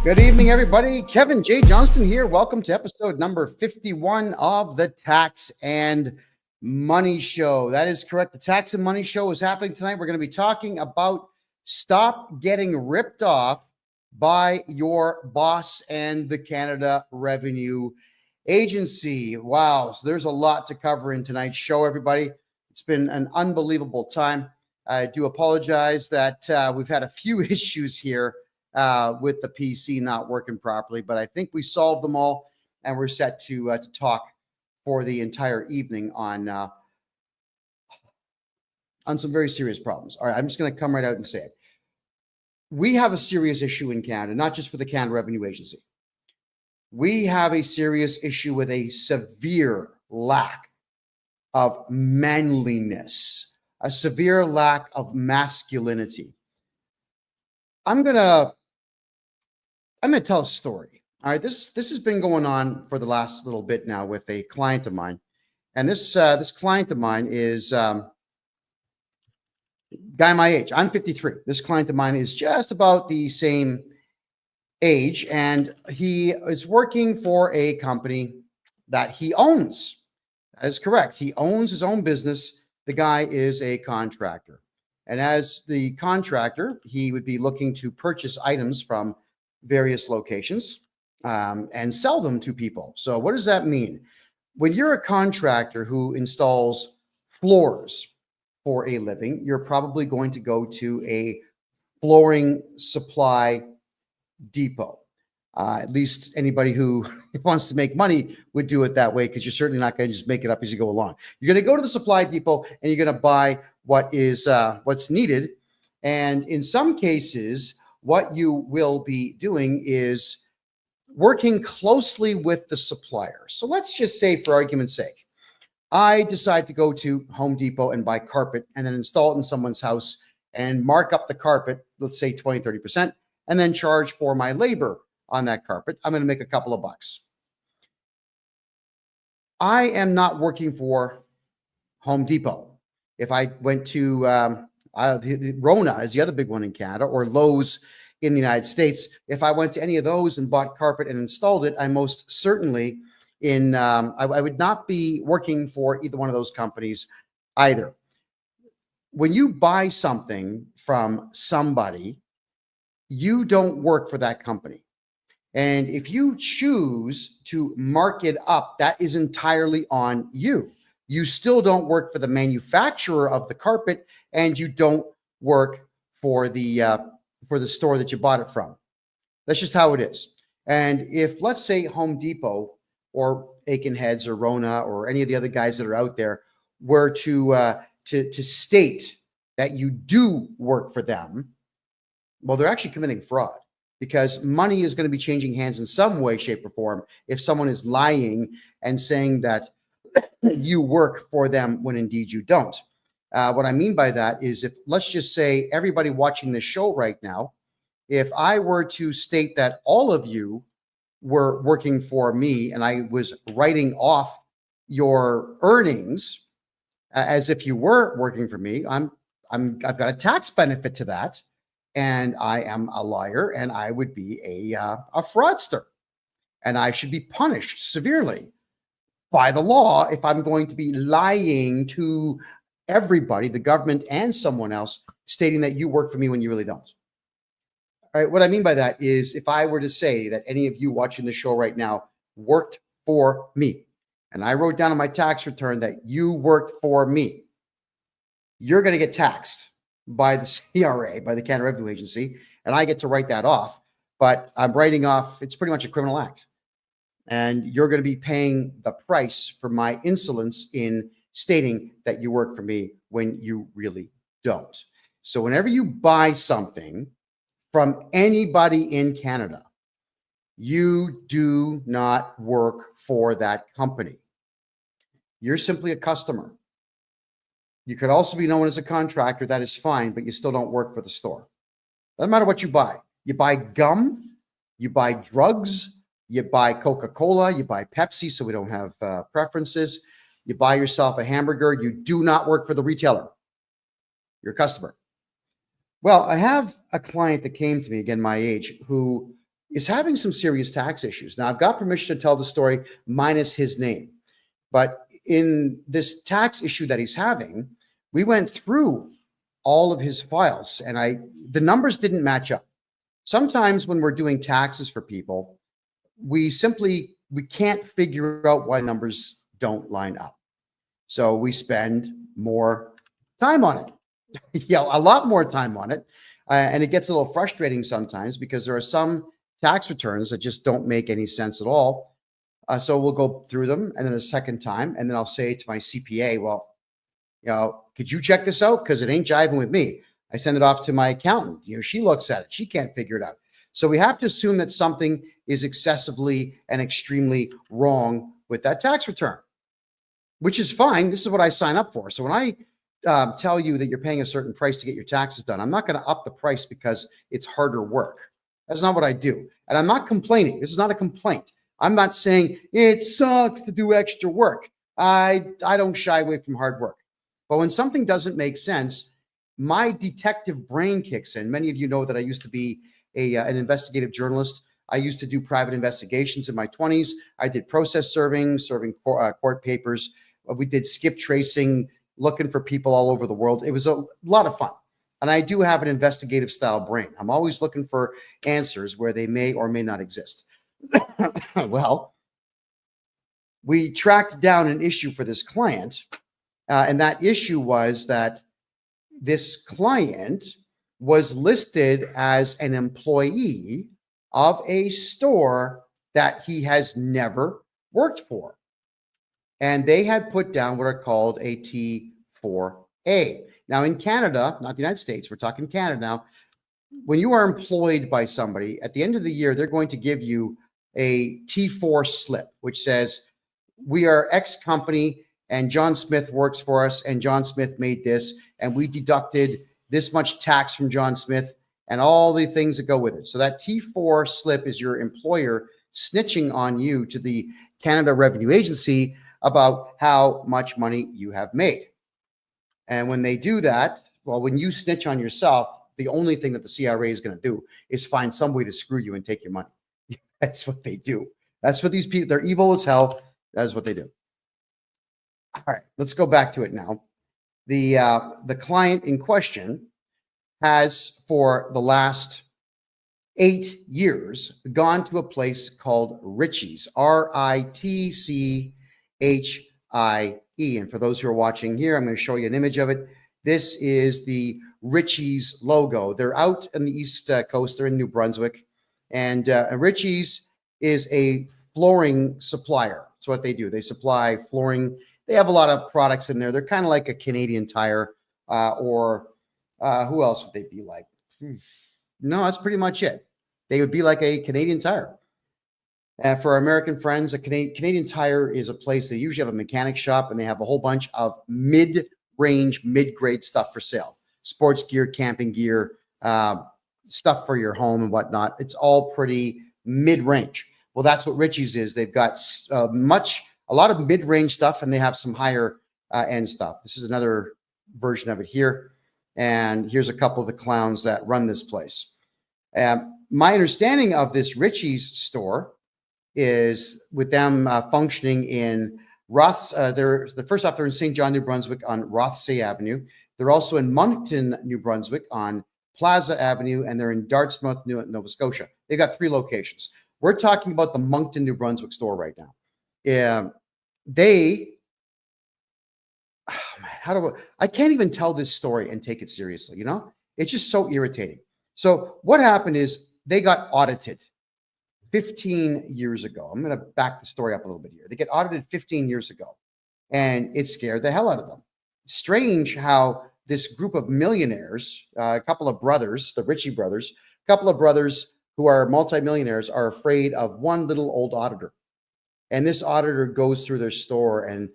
Good evening, everybody. Kevin J. Johnston here. Welcome to episode number 51 of the Tax and Money Show. That is correct. The Tax and Money Show is happening tonight. We're going to be talking about stop getting ripped off by your boss and the Canada Revenue Agency. Wow. So there's a lot to cover in tonight's show, everybody. It's been an unbelievable time. I do apologize that we've had a few issues here with the PC not working properly, but I think we solved them all, and we're set to talk for the entire evening on some very serious problems. All right, I'm just going to come right out and say it. We have a serious issue in Canada, not just with the Canada Revenue Agency. We have a serious issue with a severe lack of manliness, a severe lack of masculinity. I'm gonna tell a story. All right, this has been going on for the last little bit now with a client of mine, and this client of mine is guy my age. I'm 53. This client of mine is just about the same age, and he is working for a company that he owns. That is correct. He owns his own business. The guy is a contractor. And as the contractor, he would be looking to purchase items from various locations and sell them to people. So what does that mean? When you're a contractor who installs floors for a living, you're probably going to go to a flooring supply depot. At least anybody who wants to make money would do it that way, because you're certainly not going to just make it up as you go along. You're going to go to the supply depot and you're going to buy what's needed. And in some cases, what you will be doing is working closely with the supplier. So let's just say, for argument's sake, I decide to go to Home Depot and buy carpet and then install it in someone's house and mark up the carpet, let's say 20, 30%, and then charge for my labor on that carpet. I'm going to make a couple of bucks. I am not working for Home Depot. If I went to Rona is the other big one in Canada, or Lowe's in the United States, if I went to any of those and bought carpet and installed it, I most certainly I would not be working for either one of those companies either. When you buy something from somebody, you don't work for that company. And if you choose to mark it up, that is entirely on you. You still don't work for the manufacturer of the carpet, and you don't work for the store that you bought it from. That's just how it is. And if, let's say, Home Depot or Aiken Heads or Rona or any of the other guys that are out there were to state that you do work for them, well, they're actually committing fraud, because money is going to be changing hands in some way, shape, or form if someone is lying and saying that you work for them when indeed you don't. What I mean by that is, if, let's just say, everybody watching this show right now, if I were to state that all of you were working for me and I was writing off your earnings as if you were working for me, I've got a tax benefit to that. And I am a liar, and I would be a fraudster, and I should be punished severely by the law if I'm going to be lying to everybody, the government and someone else, stating that you work for me when you really don't. All right, what I mean by that is, if I were to say that any of you watching the show right now worked for me, and I wrote down on my tax return that you worked for me, you're going to get taxed by the CRA, by the Canada Revenue Agency, and I get to write that off. But I'm writing off, it's pretty much a criminal act. And you're going to be paying the price for my insolence in stating that you work for me when you really don't. So whenever you buy something from anybody in Canada, you do not work for that company. You're simply a customer. You could also be known as a contractor. That is fine, but you still don't work for the store. Doesn't matter what you buy. You buy gum, you buy drugs, you buy Coca-Cola, you buy Pepsi, so we don't have preferences. You buy yourself a hamburger. You do not work for the retailer. You're a customer. Well, I have a client that came to me, again, my age, who is having some serious tax issues. Now, I've got permission to tell the story minus his name, but in this tax issue that he's having, we went through all of his files, and the numbers didn't match up. Sometimes when we're doing taxes for people, we can't figure out why numbers don't line up. So we spend more time on it. A lot more time on it. And it gets a little frustrating sometimes because there are some tax returns that just don't make any sense at all. So we'll go through them, and then a second time, and then I'll say to my CPA, well, could you check this out? Because it ain't jiving with me. I send it off to my accountant. She looks at it. She can't figure it out. So we have to assume that something is excessively and extremely wrong with that tax return, which is fine. This is what I sign up for. So when I tell you that you're paying a certain price to get your taxes done, I'm not going to up the price because it's harder work. That's not what I do. And I'm not complaining. This is not a complaint. I'm not saying it sucks to do extra work. I don't shy away from hard work. But when something doesn't make sense, my detective brain kicks in. Many of you know that I used to be an investigative journalist. I used to do private investigations in my 20s. I did process serving court papers. We did skip tracing, looking for people all over the world. It was a lot of fun. And I do have an investigative style brain. I'm always looking for answers where they may or may not exist. Well, we tracked down an issue for this client. And that issue was that this client was listed as an employee of a store that he has never worked for. And they had put down what are called a T4A. Now in Canada, not the United States, we're talking Canada now, when you are employed by somebody, at the end of the year, they're going to give you a T4 slip, which says, we are X company and John Smith works for us and John Smith made this and we deducted this much tax from John Smith and all the things that go with it. So that T4 slip is your employer snitching on you to the Canada Revenue Agency about how much money you have made. And when they do that, well, when you snitch on yourself, the only thing that the CRA is going to do is find some way to screw you and take your money. That's what they do. That's what these people, they're evil as hell. That's what they do. All right, let's go back to it now. The client in question has, for the last 8 years, gone to a place called Ritchie's, Ritchie. And for those who are watching here, I'm going to show you an image of it. This is the Ritchie's logo. They're out on the East Coast. They're in New Brunswick. And Ritchie's is a flooring supplier. That's what they do. They supply flooring. They have a lot of products in there. They're kind of like a Canadian Tire or who else would they be like? No, that's pretty much it. They would be like a Canadian Tire. For our American friends, a Canadian Tire is a place they usually have a mechanic shop and they have a whole bunch of mid-range, mid-grade stuff for sale. Sports gear, camping gear, stuff for your home and whatnot. It's all pretty mid-range. Well, that's what Ritchie's is. They've got a lot of mid-range stuff and they have some higher end stuff. This is another version of it here. And here's a couple of the clowns that run this place. My understanding of this Ritchie's store is with them functioning in Roths. First off, they're in St. John, New Brunswick on Rothsay Avenue. They're also in Moncton, New Brunswick on Plaza Avenue, and they're in Dartmouth, Nova Scotia. They've got 3 locations. We're talking about the Moncton, New Brunswick store right now. I can't even tell this story and take it seriously, It's just so irritating. So what happened is they got audited 15 years ago. I'm going to back the story up a little bit here. They get audited 15 years ago, and it scared the hell out of them. Strange how this group of millionaires, a couple of brothers, the Ritchie brothers, a couple of brothers who are multimillionaires are afraid of one little old auditor. And this auditor goes through their store and,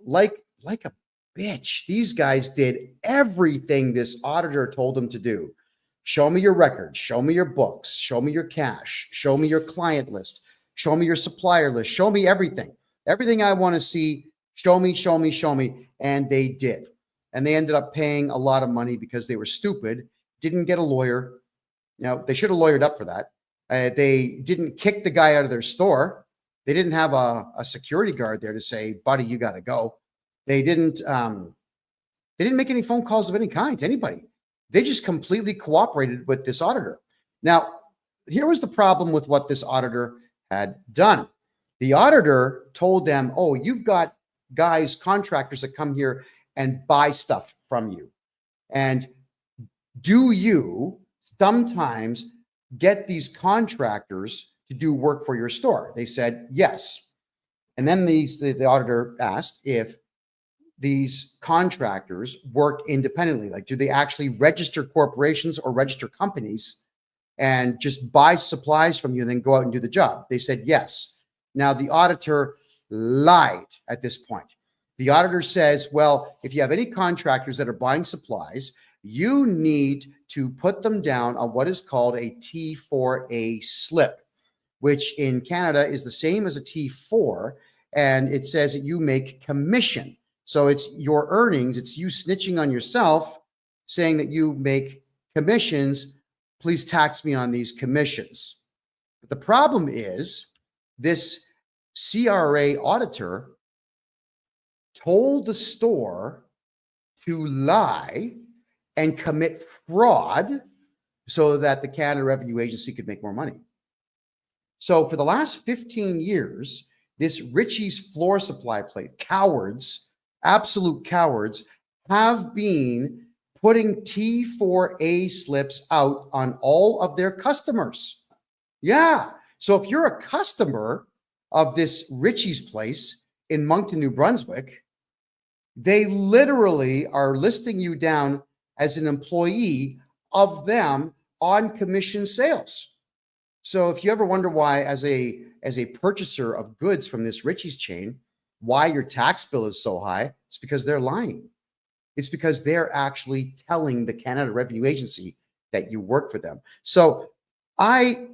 like a bitch, these guys did everything this auditor told them to do. Show me your records, show me your books, show me your cash, show me your client list, show me your supplier list, show me everything. Everything I want to see, show me, show me, show me. And they did. And they ended up paying a lot of money because they were stupid, didn't get a lawyer. They should have lawyered up for that. They didn't kick the guy out of their store. They didn't have a security guard there to say, buddy, you got to go. They didn't make any phone calls of any kind to anybody. They just completely cooperated with this auditor. Now, here was the problem with what this auditor had done. The auditor told them, oh, you've got guys, contractors that come here and buy stuff from you. And do you sometimes get these contractors to do work for your store? They said, yes. And then the auditor asked if these contractors work independently. Like, do they actually register corporations or register companies and just buy supplies from you and then go out and do the job? They said, yes. Now, the auditor lied at this point. The auditor says, well, if you have any contractors that are buying supplies, you need to put them down on what is called a T4A slip, which in Canada is the same as a T4. And it says that you make commission. So it's your earnings. It's you snitching on yourself, saying that you make commissions. Please tax me on these commissions. But the problem is this CRA auditor told the store to lie and commit fraud so that the Canada Revenue Agency could make more money. So for the last 15 years, this Richie's floor supply plate, cowards, absolute cowards, have been putting T4A slips out on all of their customers. Yeah. So if you're a customer of this Richie's place in Moncton, New Brunswick, they literally are listing you down as an employee of them on commission sales. So if you ever wonder why, as a purchaser of goods from this Richie's chain, why your tax bill is so high, it's because they're lying. It's because they're actually telling the Canada Revenue Agency that you work for them. So I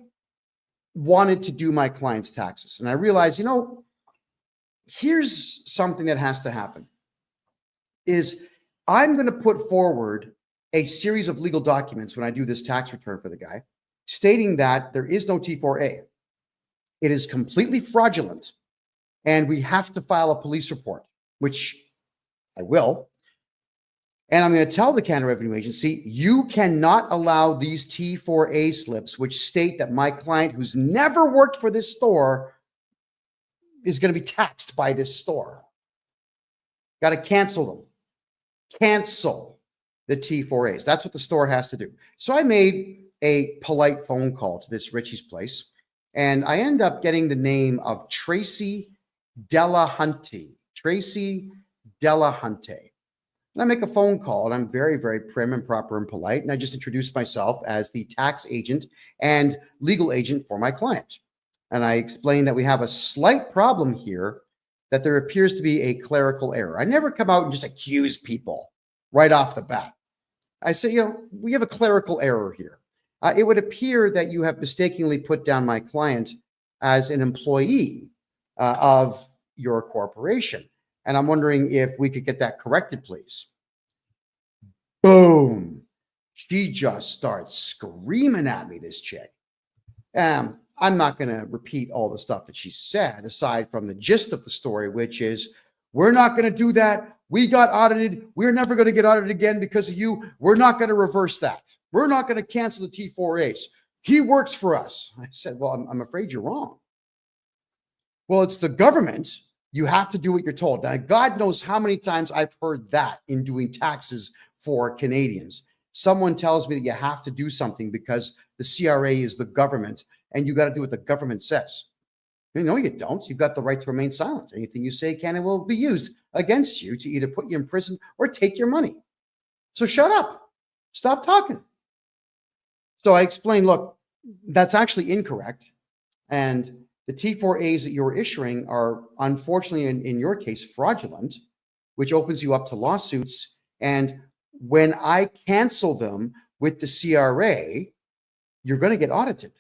wanted to do my clients' taxes, and I realized, here's something that has to happen. Is I'm going to put forward a series of legal documents when I do this tax return for the guy, stating that there is no T4A. It is completely fraudulent, and we have to file a police report, which I will. And I'm going to tell the Canada Revenue Agency, you cannot allow these T4A slips, which state that my client who's never worked for this store is going to be taxed by this store. Got to cancel them. Cancel the T4As. That's what the store has to do. So I made a polite phone call to this Richie's place, and I end up getting the name of Tracy Delahunty. Tracy Delahunty. And I make a phone call, and I'm very, very prim and proper and polite, and I just introduce myself as the tax agent and legal agent for my client. And I explain that we have a slight problem here, that there appears to be a clerical error. I never come out and just accuse people right off the bat. I say, we have a clerical error here. It would appear that you have mistakenly put down my client as an employee of your corporation. And I'm wondering if we could get that corrected, please. Boom. She just starts screaming at me, this chick. I'm not going to repeat all the stuff that she said, aside from the gist of the story, which is, we're not going to do that. We got audited. We're never going to get audited again because of you. We're not going to reverse that. We're not going to cancel the T4As. He works for us. I said, well, I'm afraid you're wrong. Well, it's the government. You have to do what you're told. Now, God knows how many times I've heard that in doing taxes for Canadians. Someone tells me that you have to do something because the CRA is the government and you got to do what the government says. No, you don't. You've got the right to remain silent. Anything you say can and will be used against you to either put you in prison or take your money. So shut up. Stop talking. So I explained, look, that's actually incorrect. And the T4As that you're issuing are, unfortunately, in your case, fraudulent, which opens you up to lawsuits. And when I cancel them with the CRA, you're going to get audited.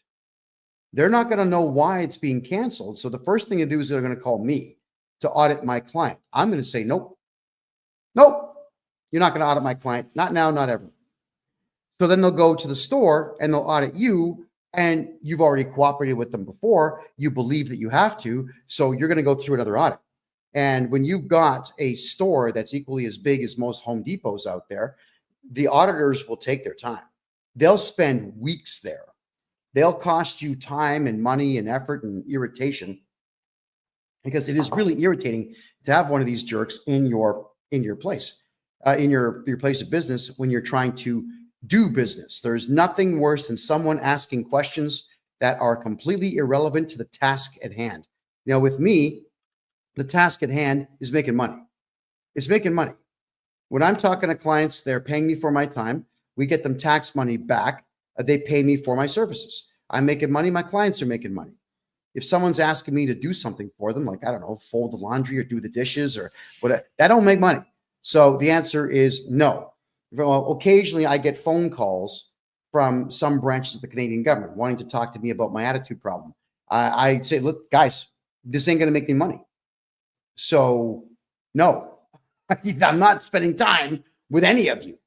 They're not going to know why it's being canceled. So the first thing to do is they're going to call me to audit my client. I'm going to say, nope, you're not going to audit my client. Not now, not ever. So then they'll go to the store and they'll audit you and you've already cooperated with them before. You believe that you have to, so you're going to go through another audit. And when you've got a store that's equally as big as most Home Depots out there, the auditors will take their time. They'll spend weeks there. They'll cost you time and money and effort and irritation, because it is really irritating to have one of these jerks in your place, in your place of business when you're trying to do business. There's nothing worse than someone asking questions that are completely irrelevant to the task at hand. Now, with me, the task at hand is making money. It's making money. When I'm talking to clients, they're paying me for my time. We get them tax money back. They pay me for my services. I'm making money. My clients are making money. If someone's asking me to do something for them, like, I don't know, fold the laundry or do the dishes or whatever, that don't make money. So the answer is no. Well, occasionally I get phone calls from some branches of the Canadian government wanting to talk to me about my attitude problem. I say, look, guys, this ain't going to make me money. So no, I'm not spending time with any of you.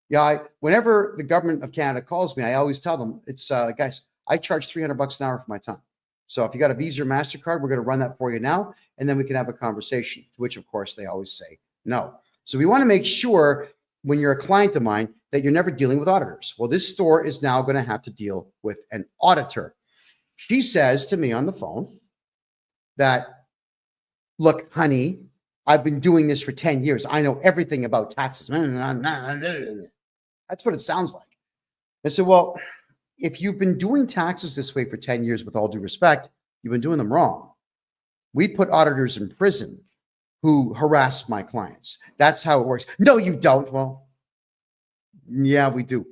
Yeah, whenever the government of Canada calls me, I always tell them, it's guys, I charge $300 an hour for my time. So if you got a Visa or MasterCard, we're going to run that for you now, and then we can have a conversation, to which, of course, they always say no. So we want to make sure when you're a client of mine that you're never dealing with auditors. Well, this store is now going to have to deal with an auditor. She says to me on the phone that, look, honey, I've been doing this for 10 years. I know everything about taxes. That's what it sounds like. I said, well, if you've been doing taxes this way for 10 years, with all due respect, you've been doing them wrong. We put auditors in prison who harass my clients. That's how it works. No, you don't. Well, yeah, we do.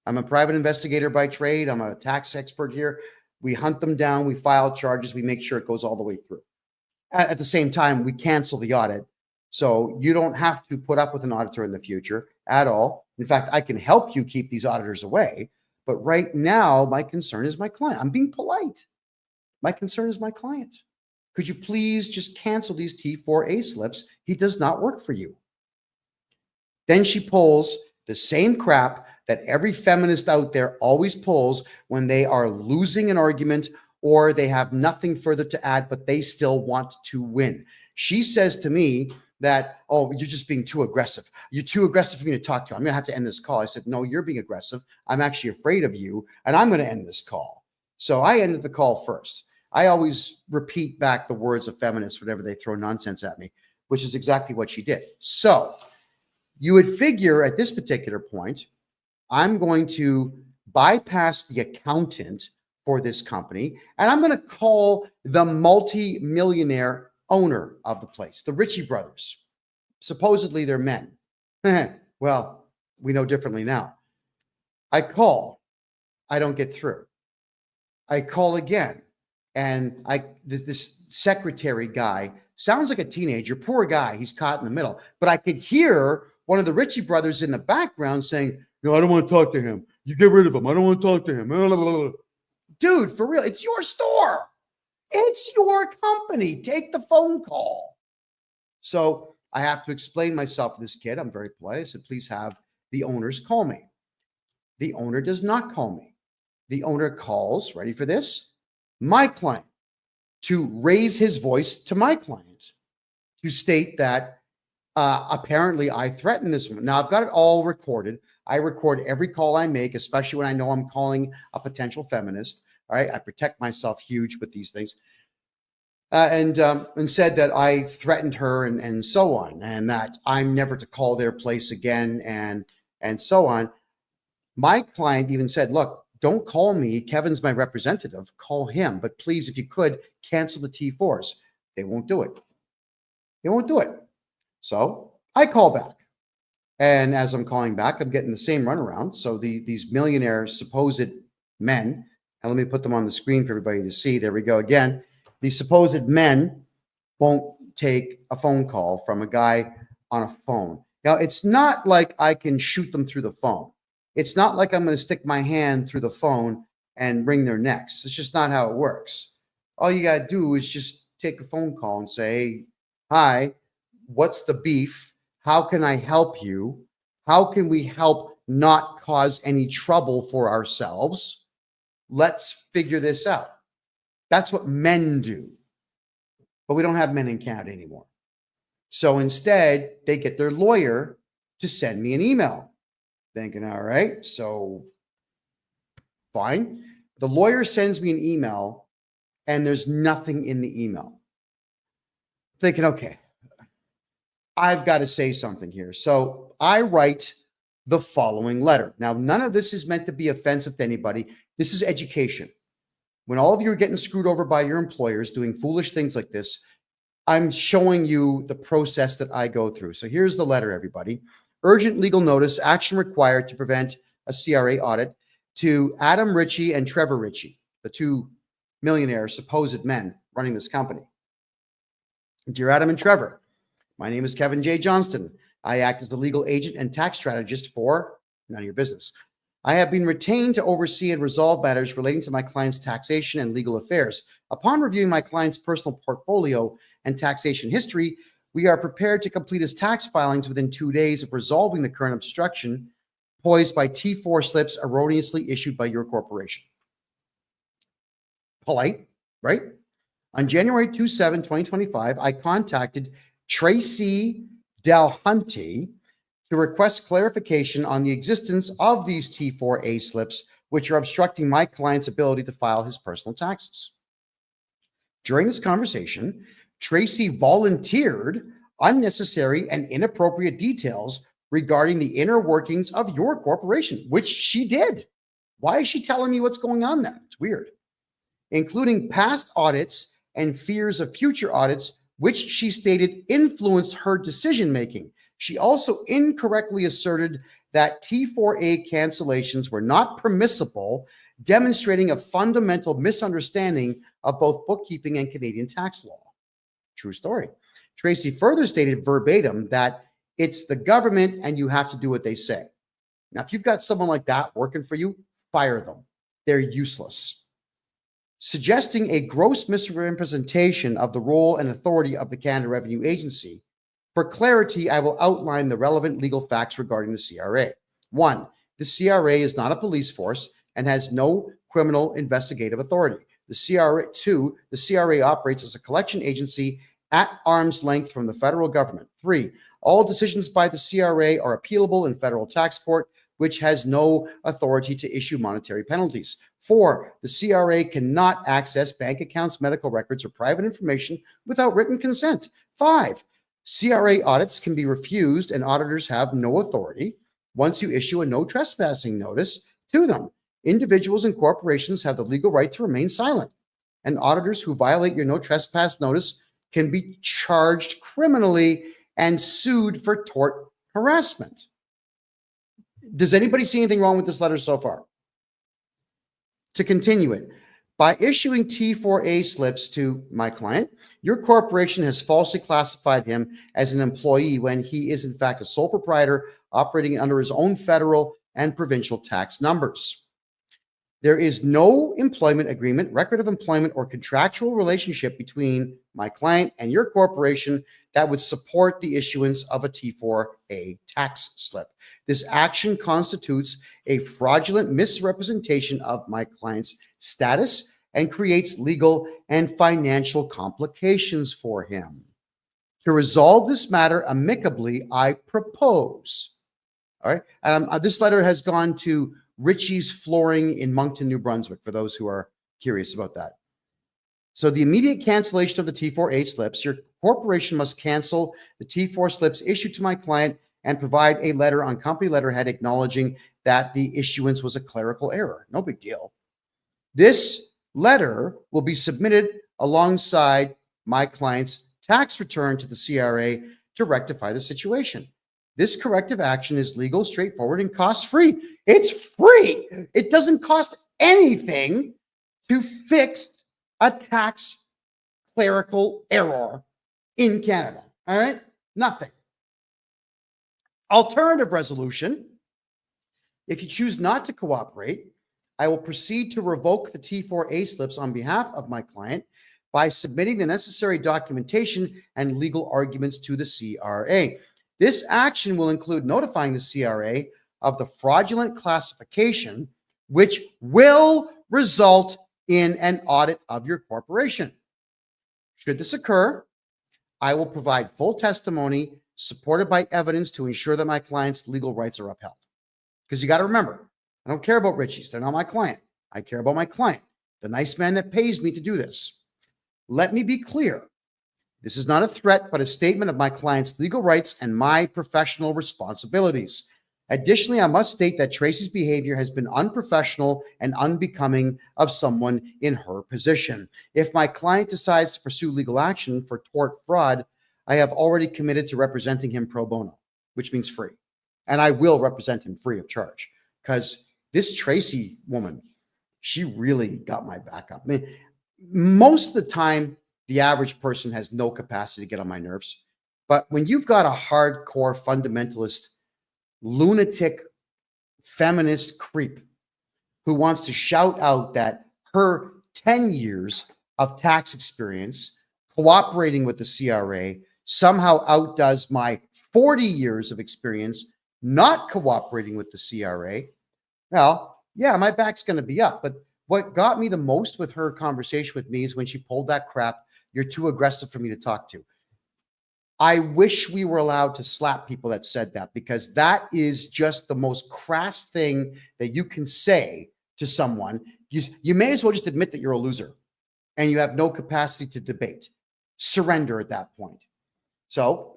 I'm a private investigator by trade. I'm a tax expert here. We hunt them down. We file charges. We make sure it goes all the way through. At the same time, we cancel the audit. So you don't have to put up with an auditor in the future at all. In fact, I can help you keep these auditors away. But right now, my concern is my client. I'm being polite. My concern is my client. Could you please just cancel these T4A slips? He does not work for you. Then she pulls the same crap that every feminist out there always pulls when they are losing an argument or they have nothing further to add, but they still want to win. She says to me that, oh, you're just being too aggressive. You're too aggressive for me to talk to. I'm going to have to end this call. I said, no, you're being aggressive. I'm actually afraid of you, and I'm going to end this call. So I ended the call first. I always repeat back the words of feminists whenever they throw nonsense at me, which is exactly what she did. So you would figure at this particular point, I'm going to bypass the accountant for this company, and I'm going to call the multi-millionaire owner of the place, the Ritchie brothers. Supposedly they're men. Well, we know differently now. I call. I don't get through. I call again. And this secretary guy sounds like a teenager. Poor guy. He's caught in the middle. But I could hear one of the Ritchie brothers in the background saying, no, I don't want to talk to him. You get rid of him. I don't want to talk to him. Dude, for real, it's your store. It's your company. Take the phone call. So I have to explain myself to this kid. I'm very polite. I said, please have the owners call me. The owner does not call me. The owner calls, ready for this, my client, to raise his voice to my client, to state that apparently I threatened this woman. Now, I've got it all recorded. I record every call I make, especially when I know I'm calling a potential feminist. All right. I protect myself huge with these things. And said that I threatened her and so on, and that I'm never to call their place again and so on. My client even said, look, don't call me. Kevin's my representative. Call him. But please, if you could, cancel the T4s. They won't do it. They won't do it. So I call back. And as I'm calling back, I'm getting the same runaround. So these millionaire supposed men, and let me put them on the screen for everybody to see. There we go again. These supposed men won't take a phone call from a guy on a phone. Now, it's not like I can shoot them through the phone. It's not like I'm going to stick my hand through the phone and wring their necks. It's just not how it works. All you got to do is just take a phone call and say, hey, hi, what's the beef? How can I help you? How can we help not cause any trouble for ourselves? let's figure this out. That's what men do. But we don't have men in Canada anymore. So instead, they get their lawyer to send me an email. Thinking, all right, so fine. The lawyer sends me an email and there's nothing in the email. Thinking, okay, I've got to say something here. So I write the following letter. Now, none of this is meant to be offensive to anybody. This is education. When all of you are getting screwed over by your employers doing foolish things like this, I'm showing you the process that I go through. So here's the letter, everybody. Urgent legal notice, action required to prevent a CRA audit to Adam Ritchie and Trevor Ritchie, the two millionaire supposed men running this company. Dear Adam and Trevor, my name is KevinJJohnston. I act as the legal agent and tax strategist for none of your business. I have been retained to oversee and resolve matters relating to my client's taxation and legal affairs. Upon reviewing my client's personal portfolio and taxation history, we are prepared to complete his tax filings within 2 days of resolving the current obstruction posed by T4 slips erroneously issued by your corporation. Polite, right? On January 27, 2025, I contacted Tracy Delhunty to request clarification on the existence of these T4A slips, which are obstructing my client's ability to file his personal taxes. During this conversation, Tracy volunteered unnecessary and inappropriate details regarding the inner workings of your corporation, which she did. Why is she telling me what's going on there? It's weird. Including past audits and fears of future audits, which she stated influenced her decision-making. She also incorrectly asserted that T4A cancellations were not permissible, demonstrating a fundamental misunderstanding of both bookkeeping and Canadian tax law. True story. Tracy further stated verbatim that it's the government and you have to do what they say. Now, if you've got someone like that working for you, fire them. They're useless. Suggesting a gross misrepresentation of the role and authority of the Canada Revenue Agency. For clarity, I will outline the relevant legal facts regarding the CRA. 1, the CRA is not a police force and has no criminal investigative authority. The CRA, 2, the CRA operates as a collection agency at arm's length from the federal government. 3, all decisions by the CRA are appealable in federal tax court, which has no authority to issue monetary penalties. 4, the CRA cannot access bank accounts, medical records, or private information without written consent. 5, CRA audits can be refused and auditors have no authority once you issue a no trespassing notice to them. Individuals and corporations have the legal right to remain silent, and auditors who violate your no trespass notice can be charged criminally and sued for tort harassment. Does anybody see anything wrong with this letter so far? To continue it, by issuing T4A slips to my client, your corporation has falsely classified him as an employee when he is in fact a sole proprietor operating under his own federal and provincial tax numbers. There is no employment agreement, record of employment, or contractual relationship between my client and your corporation that would support the issuance of a T4A tax slip. This action constitutes a fraudulent misrepresentation of my client's status and creates legal and financial complications for him. To resolve this matter amicably, I propose. All right. This letter has gone to Ritchie's Flooring in Moncton, New Brunswick, for those who are curious about that. So the immediate cancellation of the T4A slips, your corporation must cancel the T4 slips issued to my client and provide a letter on company letterhead acknowledging that the issuance was a clerical error. No big deal. This letter will be submitted alongside my client's tax return to the CRA to rectify the situation. This corrective action is legal, straightforward, and cost-free. It's free. It doesn't cost anything to fix a tax clerical error in Canada. All right? Nothing. Alternative resolution. If you choose not to cooperate, I will proceed to revoke the T4A slips on behalf of my client by submitting the necessary documentation and legal arguments to the CRA. This action will include notifying the CRA of the fraudulent classification, which will result in an audit of your corporation. Should this occur, I will provide full testimony supported by evidence to ensure that my client's legal rights are upheld. Because you got to remember, I don't care about Richies. They're not my client. I care about my client, the nice man that pays me to do this. Let me be clear. This is not a threat, but a statement of my client's legal rights and my professional responsibilities. Additionally, I must state that Tracy's behavior has been unprofessional and unbecoming of someone in her position. If my client decides to pursue legal action for tort fraud, I have already committed to representing him pro bono, which means free. And I will represent him free of charge, because this Tracy woman, she really got my back up. I mean, most of the time, the average person has no capacity to get on my nerves. But when you've got a hardcore fundamentalist, lunatic, feminist creep who wants to shout out that her 10 years of tax experience cooperating with the CRA somehow outdoes my 40 years of experience not cooperating with the CRA, well, yeah, my back's going to be up. But what got me the most with her conversation with me is when she pulled that crap, "You're too aggressive for me to talk to." I wish we were allowed to slap people that said that, because that is just the most crass thing that you can say to someone. You may as well just admit that you're a loser and you have no capacity to debate. Surrender at that point. So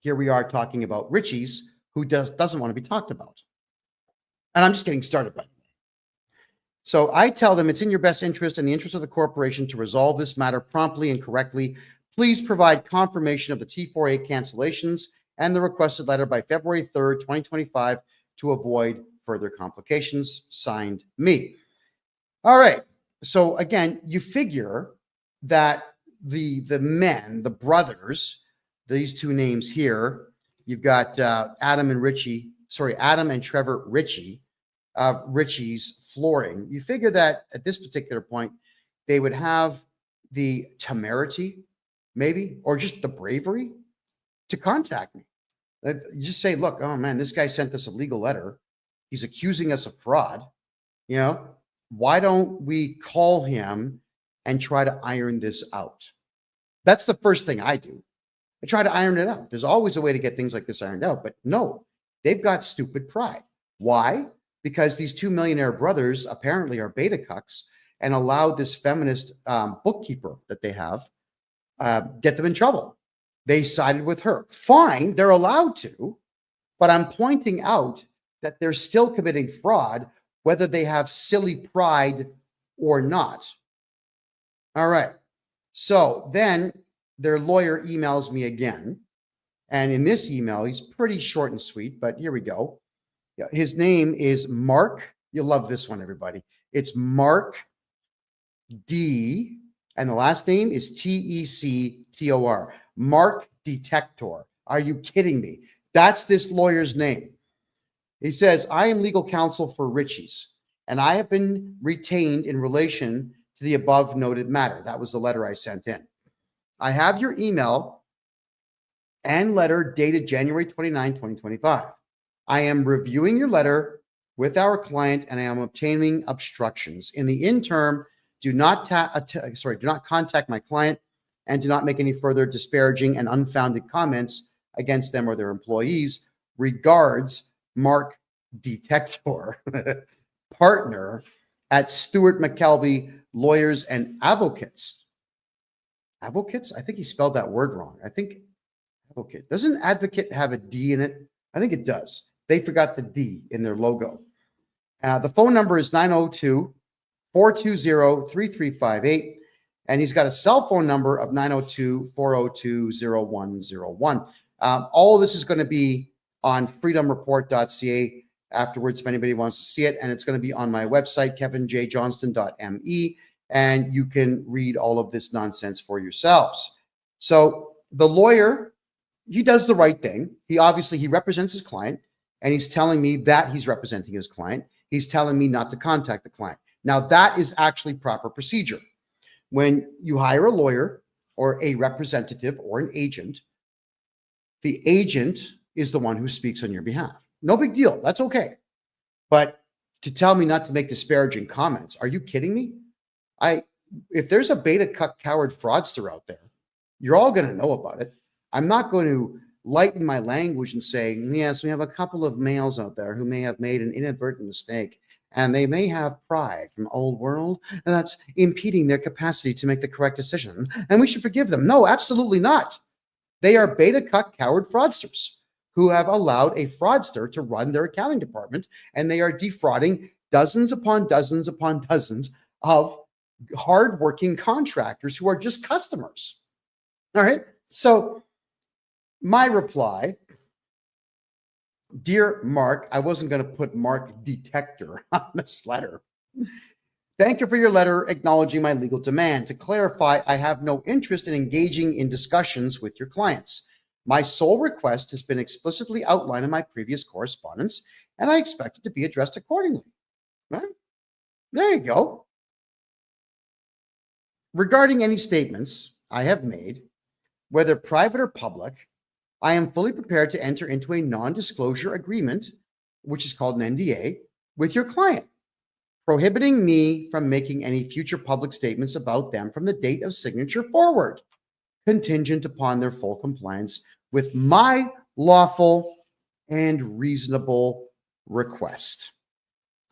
here we are talking about Richies, who doesn't want to be talked about. And I'm just getting started, by the way. So I tell them it's in your best interest and the interest of the corporation to resolve this matter promptly and correctly. Please provide confirmation of the T4A cancellations and the requested letter by February 3rd, 2025 to avoid further complications. Signed, me. All right. So again, you figure that the men, the brothers, these two names here, you've got Adam and Trevor Ritchie, Ritchie's Flooring. You figure that at this particular point, they would have the temerity, maybe, or just the bravery to contact me. You just say, look, oh man, this guy sent us a legal letter. He's accusing us of fraud. You know, why don't we call him and try to iron this out? That's the first thing I do. I try to iron it out. There's always a way to get things like this ironed out, but no, they've got stupid pride. Why? Because these two millionaire brothers apparently are beta cucks and allowed this feminist bookkeeper that they have get them in trouble. They sided with her. Fine, they're allowed to, but I'm pointing out that they're still committing fraud, whether they have silly pride or not. All right. So then their lawyer emails me again. And in this email, he's pretty short and sweet, but here we go. His name is Mark. You'll love this one, everybody. It's Mark D. And the last name is Tector. Mark Detector. Are you kidding me? That's this lawyer's name. He says, I am legal counsel for Richies, and I have been retained in relation to the above noted matter. That was the letter I sent in. I have your email and letter dated January 29, 2025. I am reviewing your letter with our client, and I am obtaining obstructions. In the interim, do not contact my client and do not make any further disparaging and unfounded comments against them or their employees. Regards, Mark Detector, partner at Stewart McKelvey Lawyers and Advocates. Advocates? I think he spelled that word wrong. I think advocate. Doesn't advocate have a D in it? I think it does. They forgot the D in their logo. The phone number is 902-420-3358. And he's got a cell phone number of 902-402-0101. All of this is going to be on freedomreport.ca afterwards if anybody wants to see it. And it's going to be on my website, KevinJJohnston.me. And you can read all of this nonsense for yourselves. So the lawyer, he does the right thing. He represents his client, and he's telling me that he's representing his client. He's telling me not to contact the client. Now, that is actually proper procedure. When you hire a lawyer or a representative or an agent, the agent is the one who speaks on your behalf. No big deal. That's okay. But to tell me not to make disparaging comments. Are you kidding me? If there's a beta coward fraudster out there, you're all going to know about it. I'm not going to lighten my language and say, yes, we have a couple of males out there who may have made an inadvertent mistake, and they may have pride from old world, and that's impeding their capacity to make the correct decision, and we should forgive them. No, absolutely not. They are beta coward fraudsters who have allowed a fraudster to run their accounting department, and they are defrauding dozens upon dozens upon dozens of hardworking contractors who are just customers. All right. So my reply, dear Mark, I wasn't going to put Mark Detector on this letter. Thank you for your letter acknowledging my legal demand. To clarify, I have no interest in engaging in discussions with your clients. My sole request has been explicitly outlined in my previous correspondence, and I expect it to be addressed accordingly. Right? There you go. Regarding any statements I have made, whether private or public, I am fully prepared to enter into a non-disclosure agreement, which is called an NDA, with your client, prohibiting me from making any future public statements about them from the date of signature forward, contingent upon their full compliance with my lawful and reasonable request.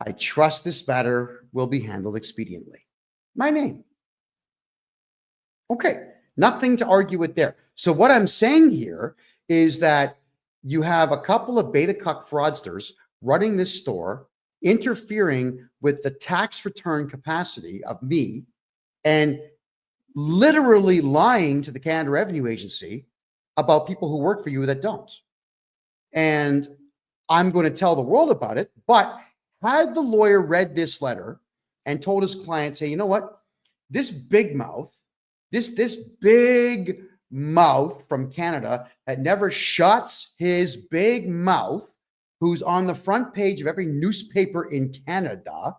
I trust this matter will be handled expediently. My name. Okay, nothing to argue with there. So what I'm saying here is that you have a couple of beta cuck fraudsters running this store, interfering with the tax return capacity of me, and literally lying to the Canada Revenue Agency about people who work for you that don't. And I'm going to tell the world about it. But had the lawyer read this letter and told his clients, hey, you know what? This big mouth, this big mouth from Canada that never shuts his big mouth, who's on the front page of every newspaper in Canada,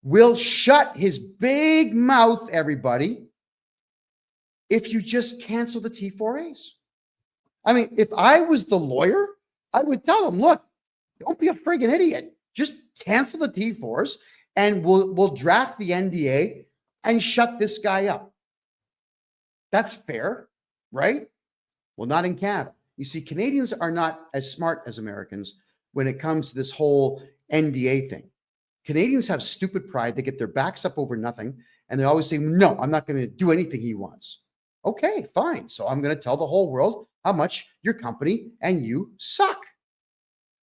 will shut his big mouth, everybody, if you just cancel the T4As. I mean, if I was the lawyer, I would tell them, look, don't be a friggin' idiot. Just cancel the T4s and we'll draft the NDA and shut this guy up. That's fair, right? Well, not in Canada. You see, Canadians are not as smart as Americans when it comes to this whole NDA thing. Canadians have stupid pride. They get their backs up over nothing. And they always say, no, I'm not going to do anything he wants. Okay, fine. So I'm going to tell the whole world how much your company and you suck.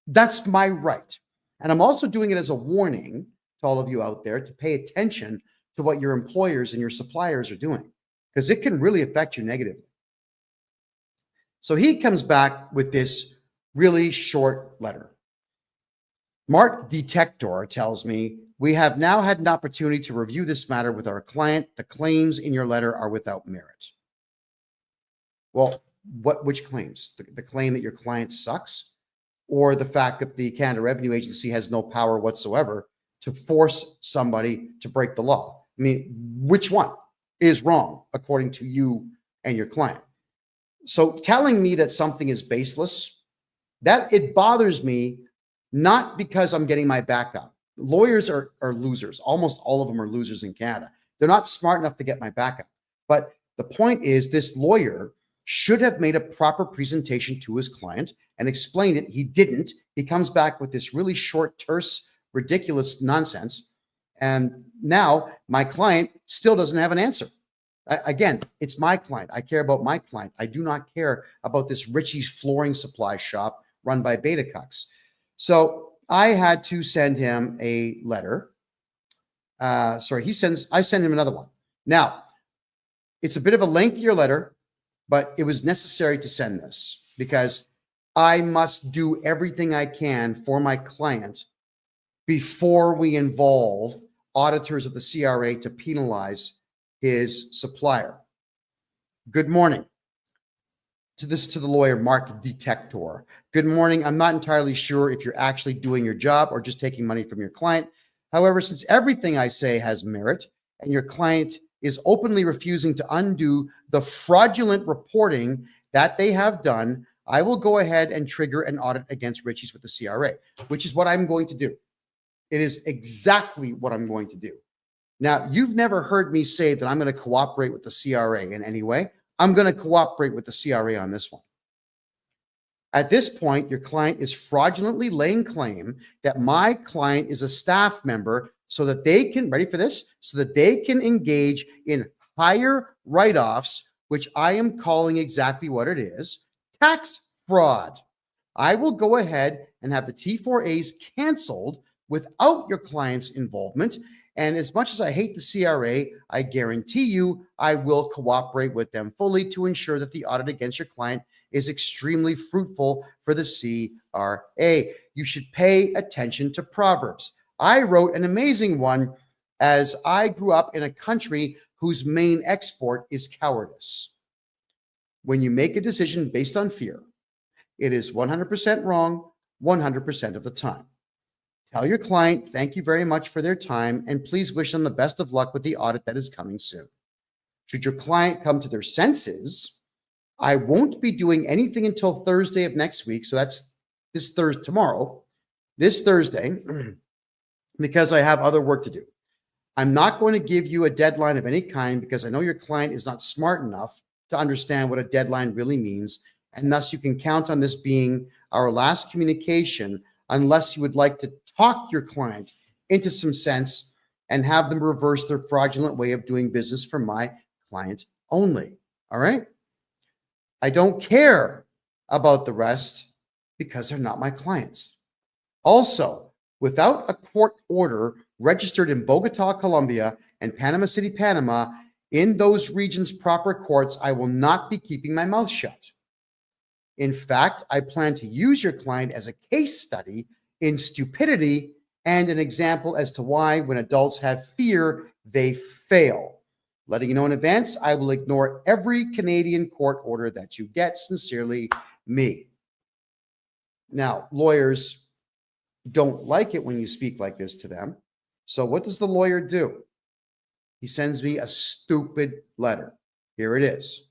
That's my right. And I'm also doing it as a warning to all of you out there to pay attention to what your employers and your suppliers are doing, because it can really affect you negatively. So he comes back with this really short letter. Mark Detector tells me, we have now had an opportunity to review this matter with our client. The claims in your letter are without merit. Well, which claims? The claim that your client sucks, or the fact that the Canada Revenue Agency has no power whatsoever to force somebody to break the law? I mean, which one is wrong according to you and your client? So telling me that something is baseless, that it bothers me, not because I'm getting my back up. Lawyers are losers. Almost all of them are losers in Canada. They're not smart enough to get my back up. But the point is, this lawyer should have made a proper presentation to his client and explained it. He didn't. He comes back with this really short, terse, ridiculous nonsense. And now my client still doesn't have an answer. Again, it's my client. I care about my client. I do not care about this Richie's flooring supply shop run by beta cucks. So I had to send him a letter. I send him another one. Now, it's a bit of a lengthier letter, but it was necessary to send this because I must do everything I can for my client before we involve auditors of the CRA to penalize his supplier. Good morning. To the lawyer, Mark Detector. Good morning. I'm not entirely sure if you're actually doing your job or just taking money from your client. However, since everything I say has merit and your client is openly refusing to undo the fraudulent reporting that they have done, I will go ahead and trigger an audit against Richie's with the CRA, which is what I'm going to do. It is exactly what I'm going to do. Now, you've never heard me say that I'm going to cooperate with the CRA in any way. I'm going to cooperate with the CRA on this one. At this point, your client is fraudulently laying claim that my client is a staff member so that they can, ready for this, so that they can engage in higher write-offs, which I am calling exactly what it is, tax fraud. I will go ahead and have the T4As canceled without your client's involvement. And as much as I hate the CRA, I guarantee you I will cooperate with them fully to ensure that the audit against your client is extremely fruitful for the CRA. You should pay attention to Proverbs. I wrote an amazing one as I grew up in a country whose main export is cowardice. When you make a decision based on fear, it is 100% wrong 100% of the time. Tell your client, thank you very much for their time, and please wish them the best of luck with the audit that is coming soon. Should your client come to their senses, I won't be doing anything until Thursday of next week. So that's this Thursday, because I have other work to do. I'm not going to give you a deadline of any kind because I know your client is not smart enough to understand what a deadline really means. And thus you can count on this being our last communication unless you would like to talk your client into some sense and have them reverse their fraudulent way of doing business for my client only. All right? I don't care about the rest because they're not my clients. Also, without a court order registered in Bogota, Colombia, and Panama City, Panama, in those regions' proper courts, I will not be keeping my mouth shut. In fact, I plan to use your client as a case study in stupidity and an example as to why, when adults have fear, they fail. Letting you know in advance, I will ignore every Canadian court order that you get. Sincerely, me. Now, lawyers don't like it when you speak like this to them. So what does the lawyer do? He sends me a stupid letter. Here it is.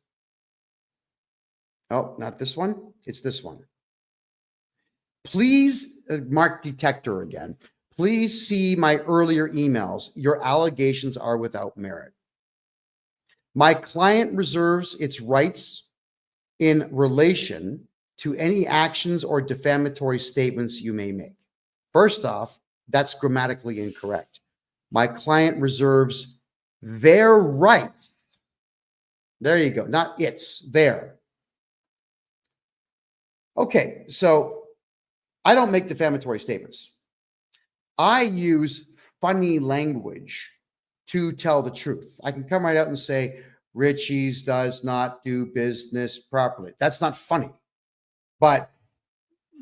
Oh, not this one. It's this one. Please, mark detector again. Please see my earlier emails. Your allegations are without merit. My client reserves its rights in relation to any actions or defamatory statements you may make. First off, that's grammatically incorrect. My client reserves their rights. There you go. Not its, their. Okay, so I don't make defamatory statements. I use funny language to tell the truth. I can come right out and say, Richie's does not do business properly. That's not funny. But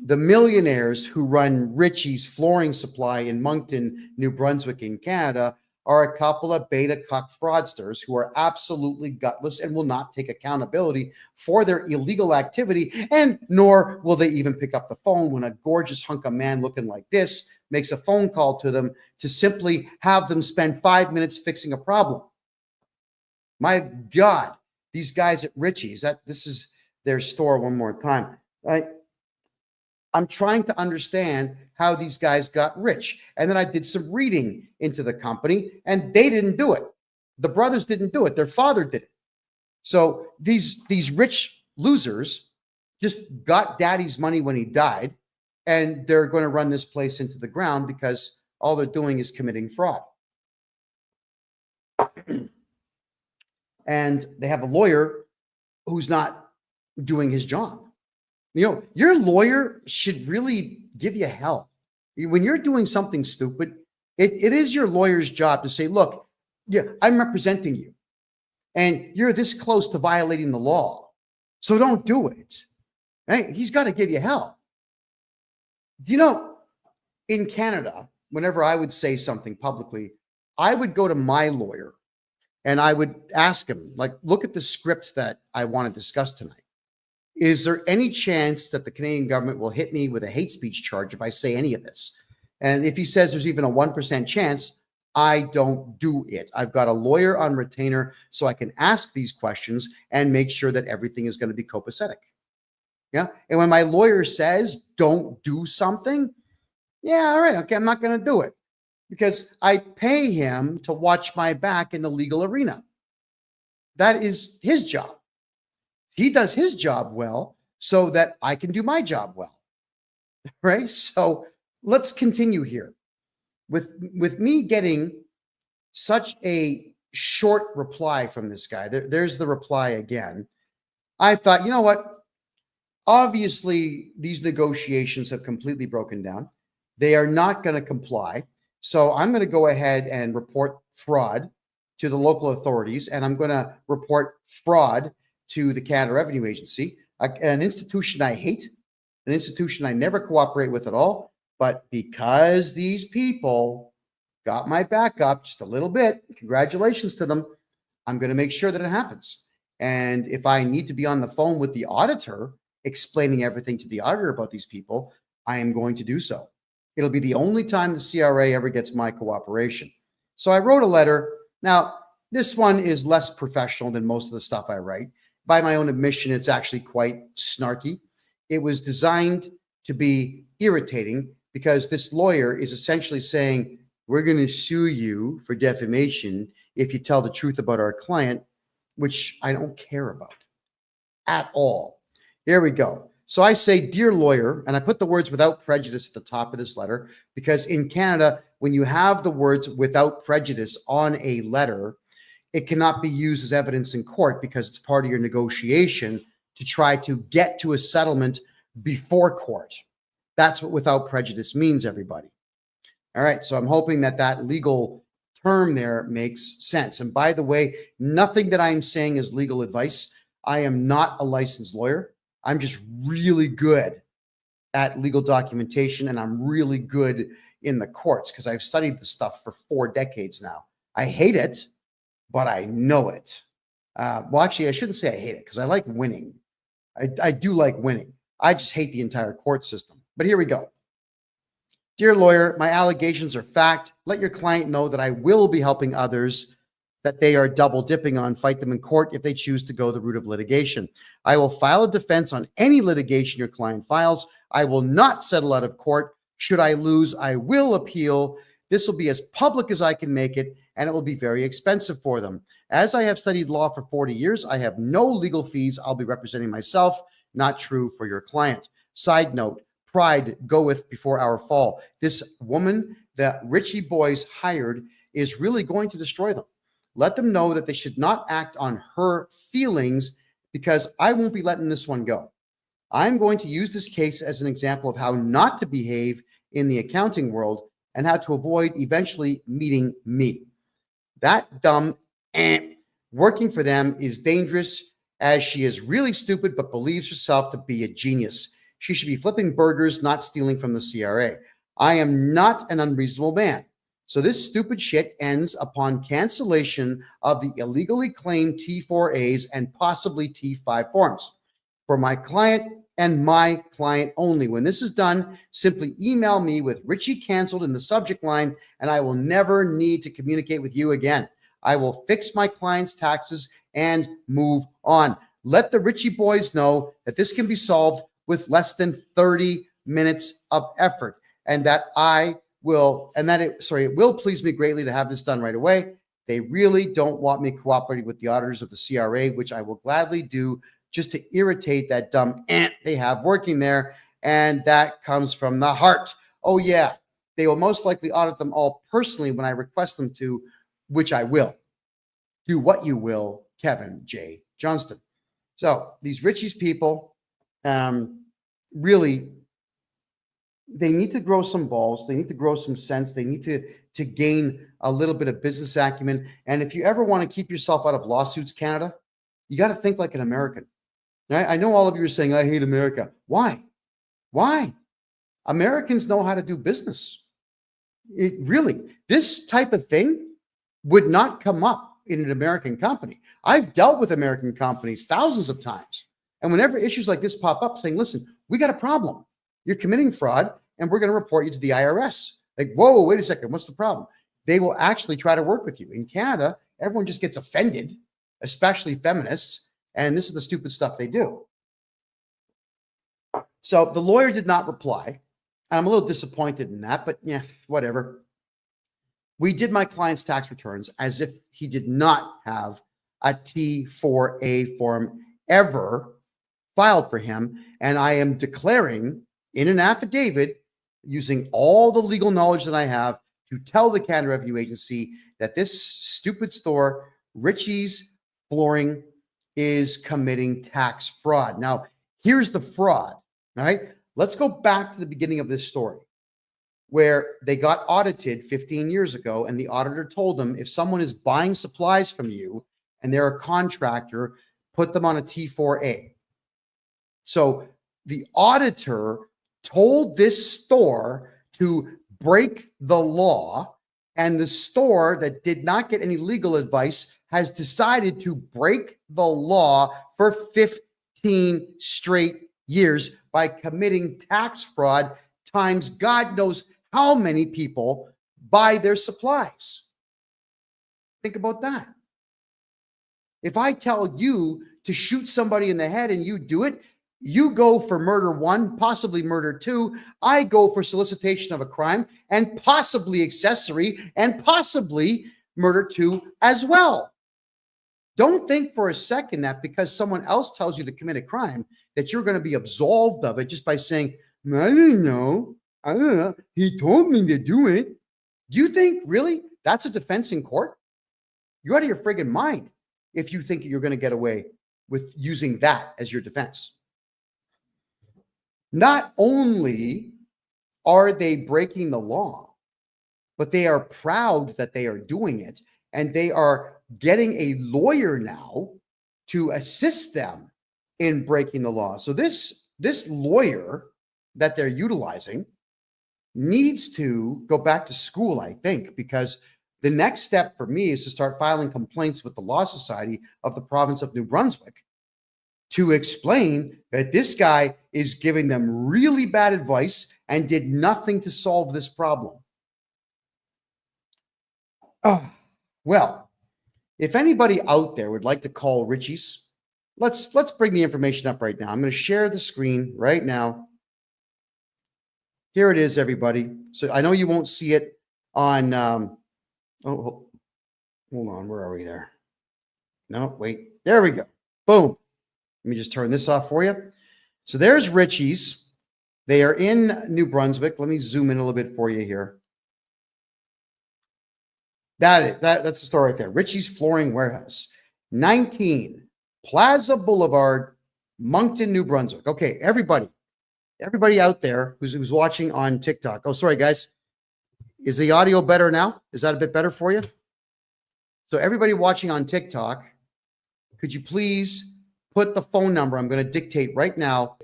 the millionaires who run Richie's Flooring Supply in Moncton, New Brunswick in Canada are a couple of beta cuck fraudsters who are absolutely gutless and will not take accountability for their illegal activity, and nor will they even pick up the phone when a gorgeous hunk of man looking like this makes a phone call to them to simply have them spend 5 minutes fixing a problem. My God, these guys at Richie's, this is their store one more time. I'm trying to understand how these guys got rich. And then I did some reading into the company, and they didn't do it. The brothers didn't do it. Their father did it. So these rich losers just got daddy's money when he died, and they're going to run this place into the ground because all they're doing is committing fraud. And they have a lawyer who's not doing his job. You know, your lawyer should really give you hell. When you're doing something stupid, it is your lawyer's job to say, look, yeah, I'm representing you, and you're this close to violating the law, so don't do it. Right? He's got to give you hell. Do you know, in Canada, whenever I would say something publicly, I would go to my lawyer and I would ask him, like, look at the script that I want to discuss tonight. Is there any chance that the Canadian government will hit me with a hate speech charge if I say any of this? And if he says there's even a 1% chance, I don't do it. I've got a lawyer on retainer so I can ask these questions and make sure that everything is going to be copacetic. Yeah. And when my lawyer says don't do something, yeah, all right, okay, I'm not going to do it. because I pay him to watch my back in the legal arena. That is his job. He does his job well so that I can do my job well, right? So let's continue here. With me getting such a short reply from this guy, there's the reply again. I thought, you know what? Obviously, these negotiations have completely broken down. They are not going to comply. So I'm going to go ahead and report fraud to the local authorities, and I'm going to report fraud to the Canada Revenue Agency, an institution I hate, an institution I never cooperate with at all. But because these people got my back up just a little bit, congratulations to them, I'm going to make sure that it happens. And if I need to be on the phone with the auditor, explaining everything to the auditor about these people, I am going to do so. It'll be the only time the CRA ever gets my cooperation. So I wrote a letter. Now, this one is less professional than most of the stuff I write. By my own admission, it's actually quite snarky. It was designed to be irritating because this lawyer is essentially saying, we're going to sue you for defamation if you tell the truth about our client, which I don't care about at all. Here we go. So I say, dear lawyer, and I put the words without prejudice at the top of this letter, because in Canada, when you have the words without prejudice on a letter, it cannot be used as evidence in court because it's part of your negotiation to try to get to a settlement before court. That's what without prejudice means, everybody. All right, so I'm hoping that that legal term there makes sense. And by the way, nothing that I'm saying is legal advice. I am not a licensed lawyer. I'm just really good at legal documentation, and I'm really good in the courts because I've studied this stuff for 4 decades now. I hate it, but I know it. Well, actually, I shouldn't say I hate it because I like winning. I do like winning. I just hate the entire court system. But here we go. Dear lawyer, my allegations are fact. Let your client know that I will be helping others that they are double dipping on fight them in court if they choose to go the route of litigation. I will file a defense on any litigation your client files. I will not settle out of court. Should I lose, I will appeal. This will be as public as I can make it, and it will be very expensive for them. As I have studied law for 40 years, I have no legal fees. I'll be representing myself. Not true for your client. Side note, pride goeth before our fall. This woman that Richie Boys hired is really going to destroy them. Let them know that they should not act on her feelings because I won't be letting this one go. I'm going to use this case as an example of how not to behave in the accounting world and how to avoid eventually meeting me. That dumb working for them is dangerous as she is really stupid but believes herself to be a genius. She should be flipping burgers, not stealing from the CRA. I am not an unreasonable man. So this stupid shit ends upon cancellation of the illegally claimed T4As and possibly T5 forms for my client and my client only. When this is done, simply email me with Richie canceled in the subject line, and I will never need to communicate with you again. I will fix my client's taxes and move on. Let the Richie boys know that this can be solved with less than 30 minutes of effort, and that it will please me greatly to have this done right away. They really don't want me cooperating with the auditors of the CRA, which I will gladly do just to irritate that dumb ant they have working there. And that comes from the heart. Oh yeah, they will most likely audit them all personally when I request them to, which I will. Do what you will, Kevin J. Johnston. So these Richie's people, really, they need to grow some balls. They need to grow some sense. They need to gain a little bit of business acumen. And if you ever want to keep yourself out of lawsuits, Canada, you got to think like an American. I know all of you are saying, I hate America. Why? Why? Americans know how to do business. This type of thing would not come up in an American company. I've dealt with American companies thousands of times. And whenever issues like this pop up saying, listen, we got a problem. You're committing fraud and we're going to report you to the IRS. Like, whoa, wait a second. What's the problem? They will actually try to work with you. In Canada, everyone just gets offended, especially feminists. And this is the stupid stuff they do. So the lawyer did not reply. I'm a little disappointed in that, but yeah, whatever. We did my client's tax returns as if he did not have a T4A form ever filed for him. And I am declaring in an affidavit, using all the legal knowledge that I have, to tell the Canada Revenue Agency that this stupid store, Richie's Flooring, is committing tax fraud. Now, here's the fraud, all right? Let's go back to the beginning of this story, where they got audited 15 years ago, and the auditor told them, if someone is buying supplies from you and they're a contractor, put them on a T4A. So the auditor told this store to break the law, and the store that did not get any legal advice has decided to break the law for 15 straight years by committing tax fraud times God knows how many people buy their supplies. Think about that. If I tell you to shoot somebody in the head and you do it, you go for murder 1, possibly murder 2. I go for solicitation of a crime and possibly accessory and possibly murder 2 as well. Don't think for a second that because someone else tells you to commit a crime that you're going to be absolved of it just by saying, I don't know. He told me to do it. Do you think really that's a defense in court? You're out of your friggin' mind if you think you're going to get away with using that as your defense. Not only are they breaking the law, but they are proud that they are doing it, and they are getting a lawyer now to assist them in breaking the law. So this lawyer that they're utilizing needs to go back to school, I think, because the next step for me is to start filing complaints with the Law Society of the province of New Brunswick to explain that this guy is giving them really bad advice and did nothing to solve this problem. Well, if anybody out there would like to call Richie's, let's bring the information up right now. I'm going to share the screen right now. Here it is, everybody. So I know you won't see it on, hold on, where are we there? No, wait, there we go. Boom. Let me just turn this off for you. So there's Richie's. They are in New Brunswick. Let me zoom in a little bit for you here. That's the store right there. Richie's Flooring Warehouse, 19 Plaza Boulevard, Moncton, New Brunswick. Okay, everybody out there who's watching on TikTok. Oh, sorry, guys. Is the audio better now? Is that a bit better for you? So everybody watching on TikTok, could you please put the phone number I'm going to dictate right now,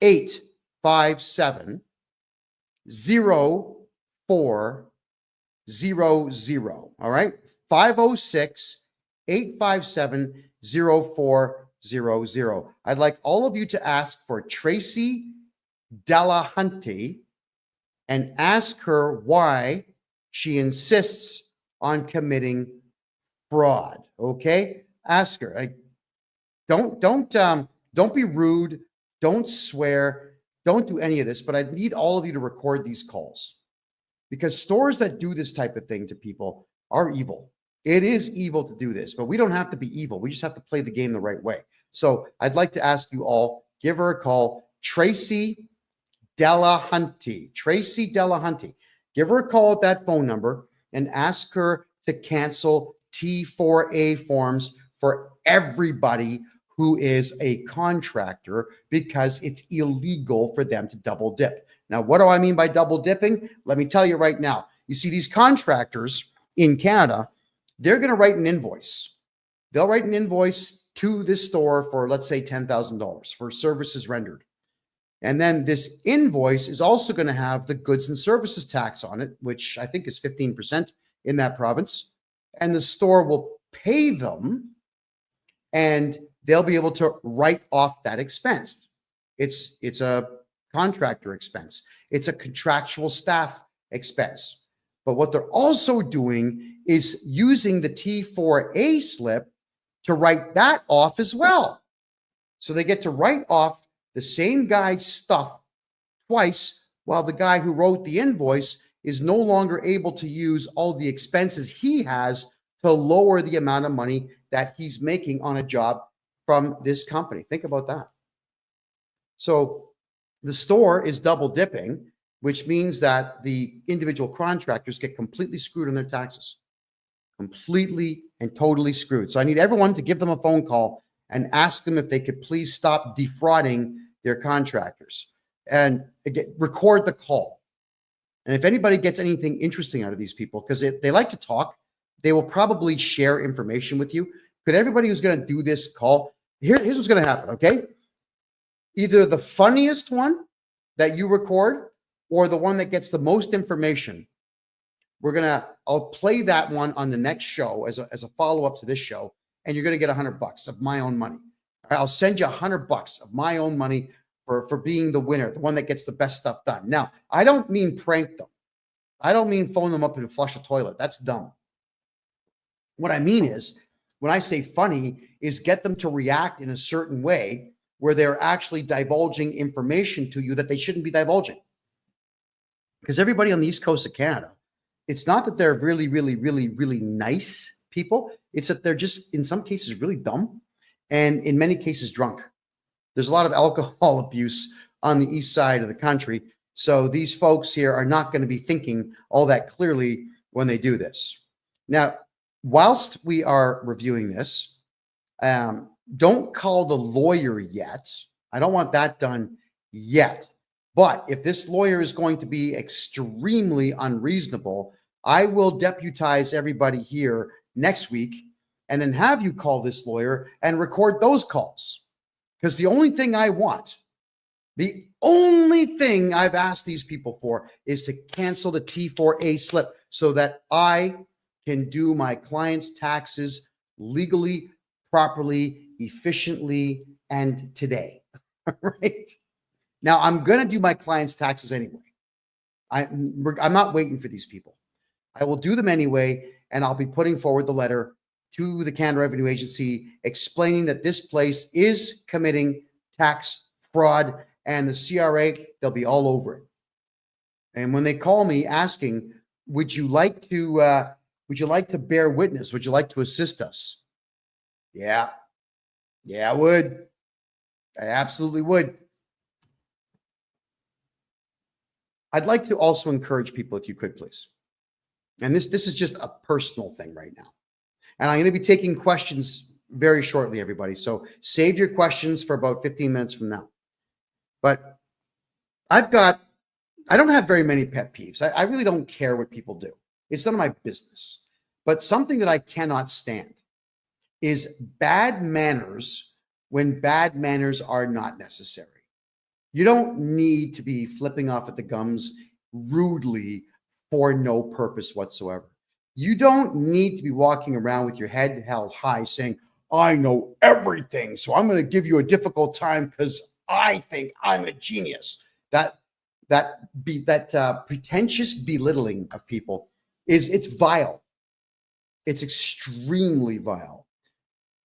857 0400. All right, 506-857-0400. I'd like all of you to ask for Tracy Delahunty and ask her why she insists on committing fraud. Okay, ask her. Don't be rude. Don't swear. Don't do any of this. But I need all of you to record these calls, because stores that do this type of thing to people are evil. It is evil to do this, but we don't have to be evil. We just have to play the game the right way. So I'd like to ask you all, give her a call, Tracy Delahunty. Tracy Delahunty. Give her a call at that phone number and ask her to cancel T4A forms for everybody who is a contractor, because it's illegal for them to double dip. Now, what do I mean by double dipping? Let me tell you right now. You see, these contractors in Canada, they're going to write an invoice. They'll write an invoice to this store for, let's say, $10,000 for services rendered. And then this invoice is also going to have the goods and services tax on it, which I think is 15% in that province. And the store will pay them, and they'll be able to write off that expense. It's a contractor expense. It's a contractual staff expense. But what they're also doing is using the T4A slip to write that off as well. So they get to write off the same guy's stuff twice, while the guy who wrote the invoice is no longer able to use all the expenses he has to lower the amount of money that he's making on a job from this company. Think about that. So the store is double dipping, which means that the individual contractors get completely screwed on their taxes. Completely and totally screwed. So I need everyone to give them a phone call and ask them if they could please stop defrauding their contractors, and again, record the call. And if anybody gets anything interesting out of these people, because they like to talk, they will probably share information with you. Could everybody who's going to do this call, here's what's going to happen, okay? Either the funniest one that you record or the one that gets the most information. I'll play that one on the next show as a follow-up to this show, and you're going to get $100 of my own money. I'll send you $100 of my own money for being the winner, the one that gets the best stuff done. Now, I don't mean prank them. I don't mean phone them up and flush a toilet. That's dumb. What I mean is, when I say funny, is get them to react in a certain way where they're actually divulging information to you that they shouldn't be divulging. Because everybody on the East Coast of Canada, it's not that they're really, really, really, really nice people. It's that they're just, in some cases, really dumb, and in many cases, drunk. There's a lot of alcohol abuse on the east side of the country. So these folks here are not going to be thinking all that clearly when they do this. Now, whilst we are reviewing this, don't call the lawyer yet. I don't want that done yet. But if this lawyer is going to be extremely unreasonable, I will deputize everybody here next week and then have you call this lawyer and record those calls. Because the only thing I want, the only thing I've asked these people for is to cancel the T4A slip so that I can do my client's taxes legally, properly, efficiently, and today. Right? Now, I'm going to do my client's taxes anyway. I'm not waiting for these people. I will do them anyway, and I'll be putting forward the letter to the Canada Revenue Agency explaining that this place is committing tax fraud, and the CRA, they'll be all over it. And when they call me asking, would you like to bear witness? Would you like to assist us? Yeah, I would. I absolutely would. I'd like to also encourage people, if you could, please. And this is just a personal thing right now. And I'm going to be taking questions very shortly, everybody. So save your questions for about 15 minutes from now. But I don't have very many pet peeves. I really don't care what people do. It's none of my business. But something that I cannot stand is bad manners when bad manners are not necessary. You don't need to be flipping off at the gums rudely for no purpose whatsoever. You don't need to be walking around with your head held high saying, I know everything, so I'm going to give you a difficult time because I think I'm a genius. That pretentious belittling of people it's vile. It's extremely vile.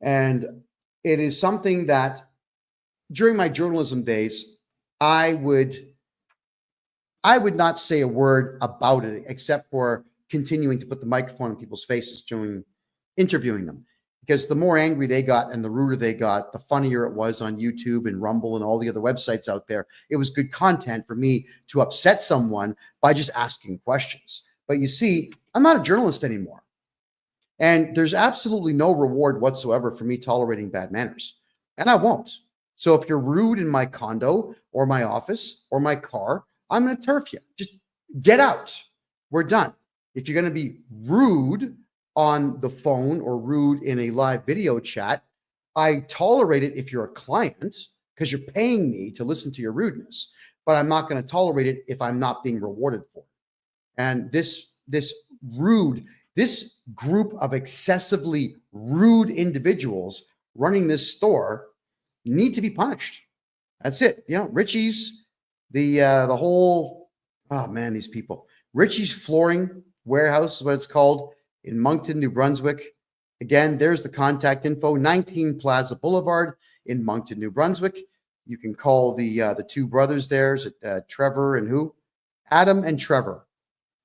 And it is something that during my journalism days, I would not say a word about it except for continuing to put the microphone in people's faces during interviewing them. Because the more angry they got and the ruder they got, the funnier it was on YouTube and Rumble and all the other websites out there. It was good content for me to upset someone by just asking questions. But you see, I'm not a journalist anymore. And there's absolutely no reward whatsoever for me tolerating bad manners. And I won't. So if you're rude in my condo or my office or my car, I'm going to turf you. Just get out. We're done. If you're going to be rude on the phone or rude in a live video chat, I tolerate it if you're a client because you're paying me to listen to your rudeness, but I'm not going to tolerate it if I'm not being rewarded for it. And this group of excessively rude individuals running this store need to be punished. That's it. You know, Richie's, the whole, oh man, these people. Richie's Flooring Warehouse is what it's called in Moncton, New Brunswick. Again, there's the contact info, 19 Plaza Boulevard in Moncton, New Brunswick. You can call the two brothers there, Trevor and who? Adam and Trevor.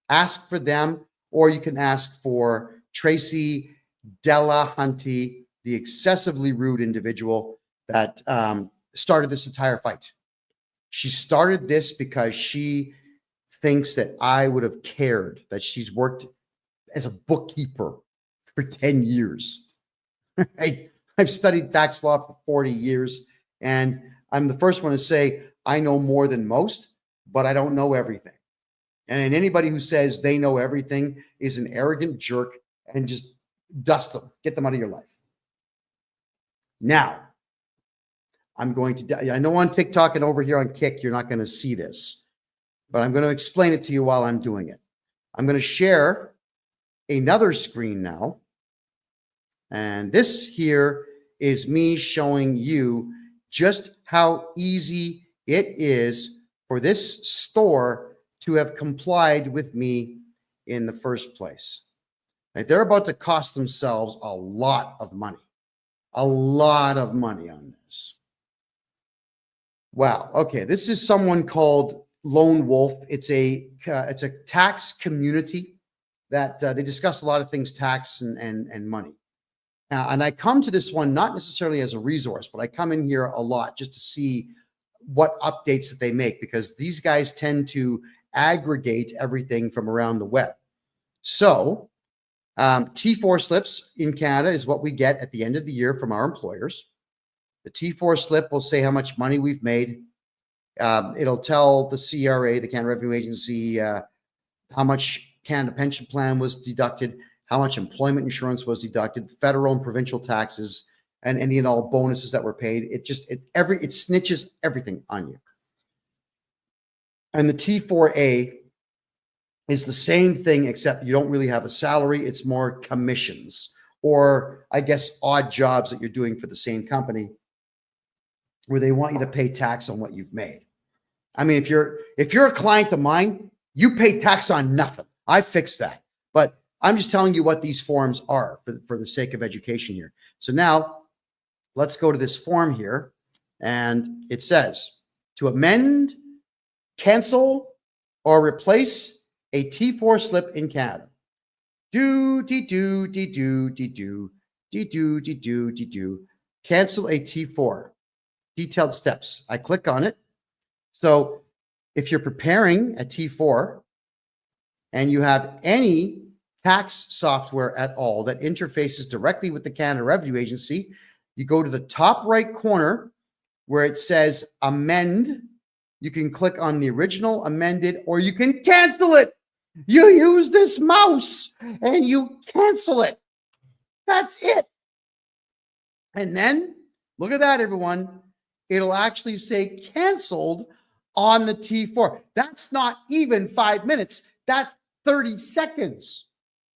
Ask for them, or you can ask for Tracy Delahunty, the excessively rude individual that started this entire fight. She started this because she thinks that I would have cared that she's worked as a bookkeeper for 10 years. I've studied tax law for 40 years, and I'm the first one to say I know more than most, but I don't know everything. And anybody who says they know everything is an arrogant jerk, and just dust them, get them out of your life. Now, I'm going to, I know on TikTok and over here on Kick, you're not going to see this, but I'm going to explain it to you while I'm doing it. I'm going to share another screen now. And this here is me showing you just how easy it is for this store to have complied with me in the first place. Like, they're about to cost themselves a lot of money on this. Wow. Okay. This is someone called Lone Wolf. It's a tax community that they discuss a lot of things, tax and money. And I come to this one not necessarily as a resource, but I come in here a lot just to see what updates that they make, because these guys tend to aggregate everything from around the web. So T4 slips in Canada is what we get at the end of the year from our employers. The T4 slip will say how much money we've made. It'll tell the CRA, the Canada Revenue Agency, how much Canada Pension Plan was deducted, how much employment insurance was deducted, federal and provincial taxes, and any and all bonuses that were paid. It snitches everything on you. And the T4A is the same thing, except you don't really have a salary. It's more commissions, or I guess odd jobs that you're doing for the same company, where they want you to pay tax on what you've made. I mean, if you're a client of mine, you pay tax on nothing. I fixed that. But I'm just telling you what these forms are for the sake of education here. So now let's go to this form here. And it says to amend, cancel, or replace a T4 slip in Canada. Cancel a T4. Detailed steps. I click on it. So if you're preparing a T4 and you have any tax software at all that interfaces directly with the Canada Revenue Agency, you go to the top right corner where it says amend. You can click on the original, amended, or you can cancel it. You use this mouse and you cancel it. That's it. And then look at that, everyone. It'll actually say canceled on the T4. That's not even 5 minutes. That's 30 seconds.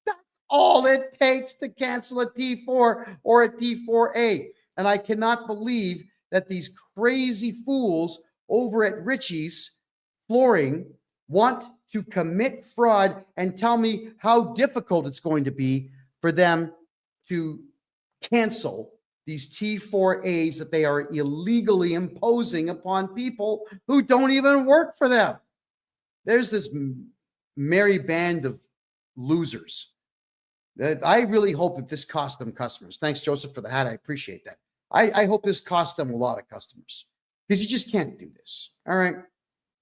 That's all it takes to cancel a T4 or a T4A. And I cannot believe that these crazy fools over at Richie's Flooring want to commit fraud and tell me how difficult it's going to be for them to cancel these T4As that they are illegally imposing upon people who don't even work for them. There's this merry band of losers. I really hope that this cost them customers. Thanks, Joseph, for the hat. I appreciate that. I hope this cost them a lot of customers, because you just can't do this. All right.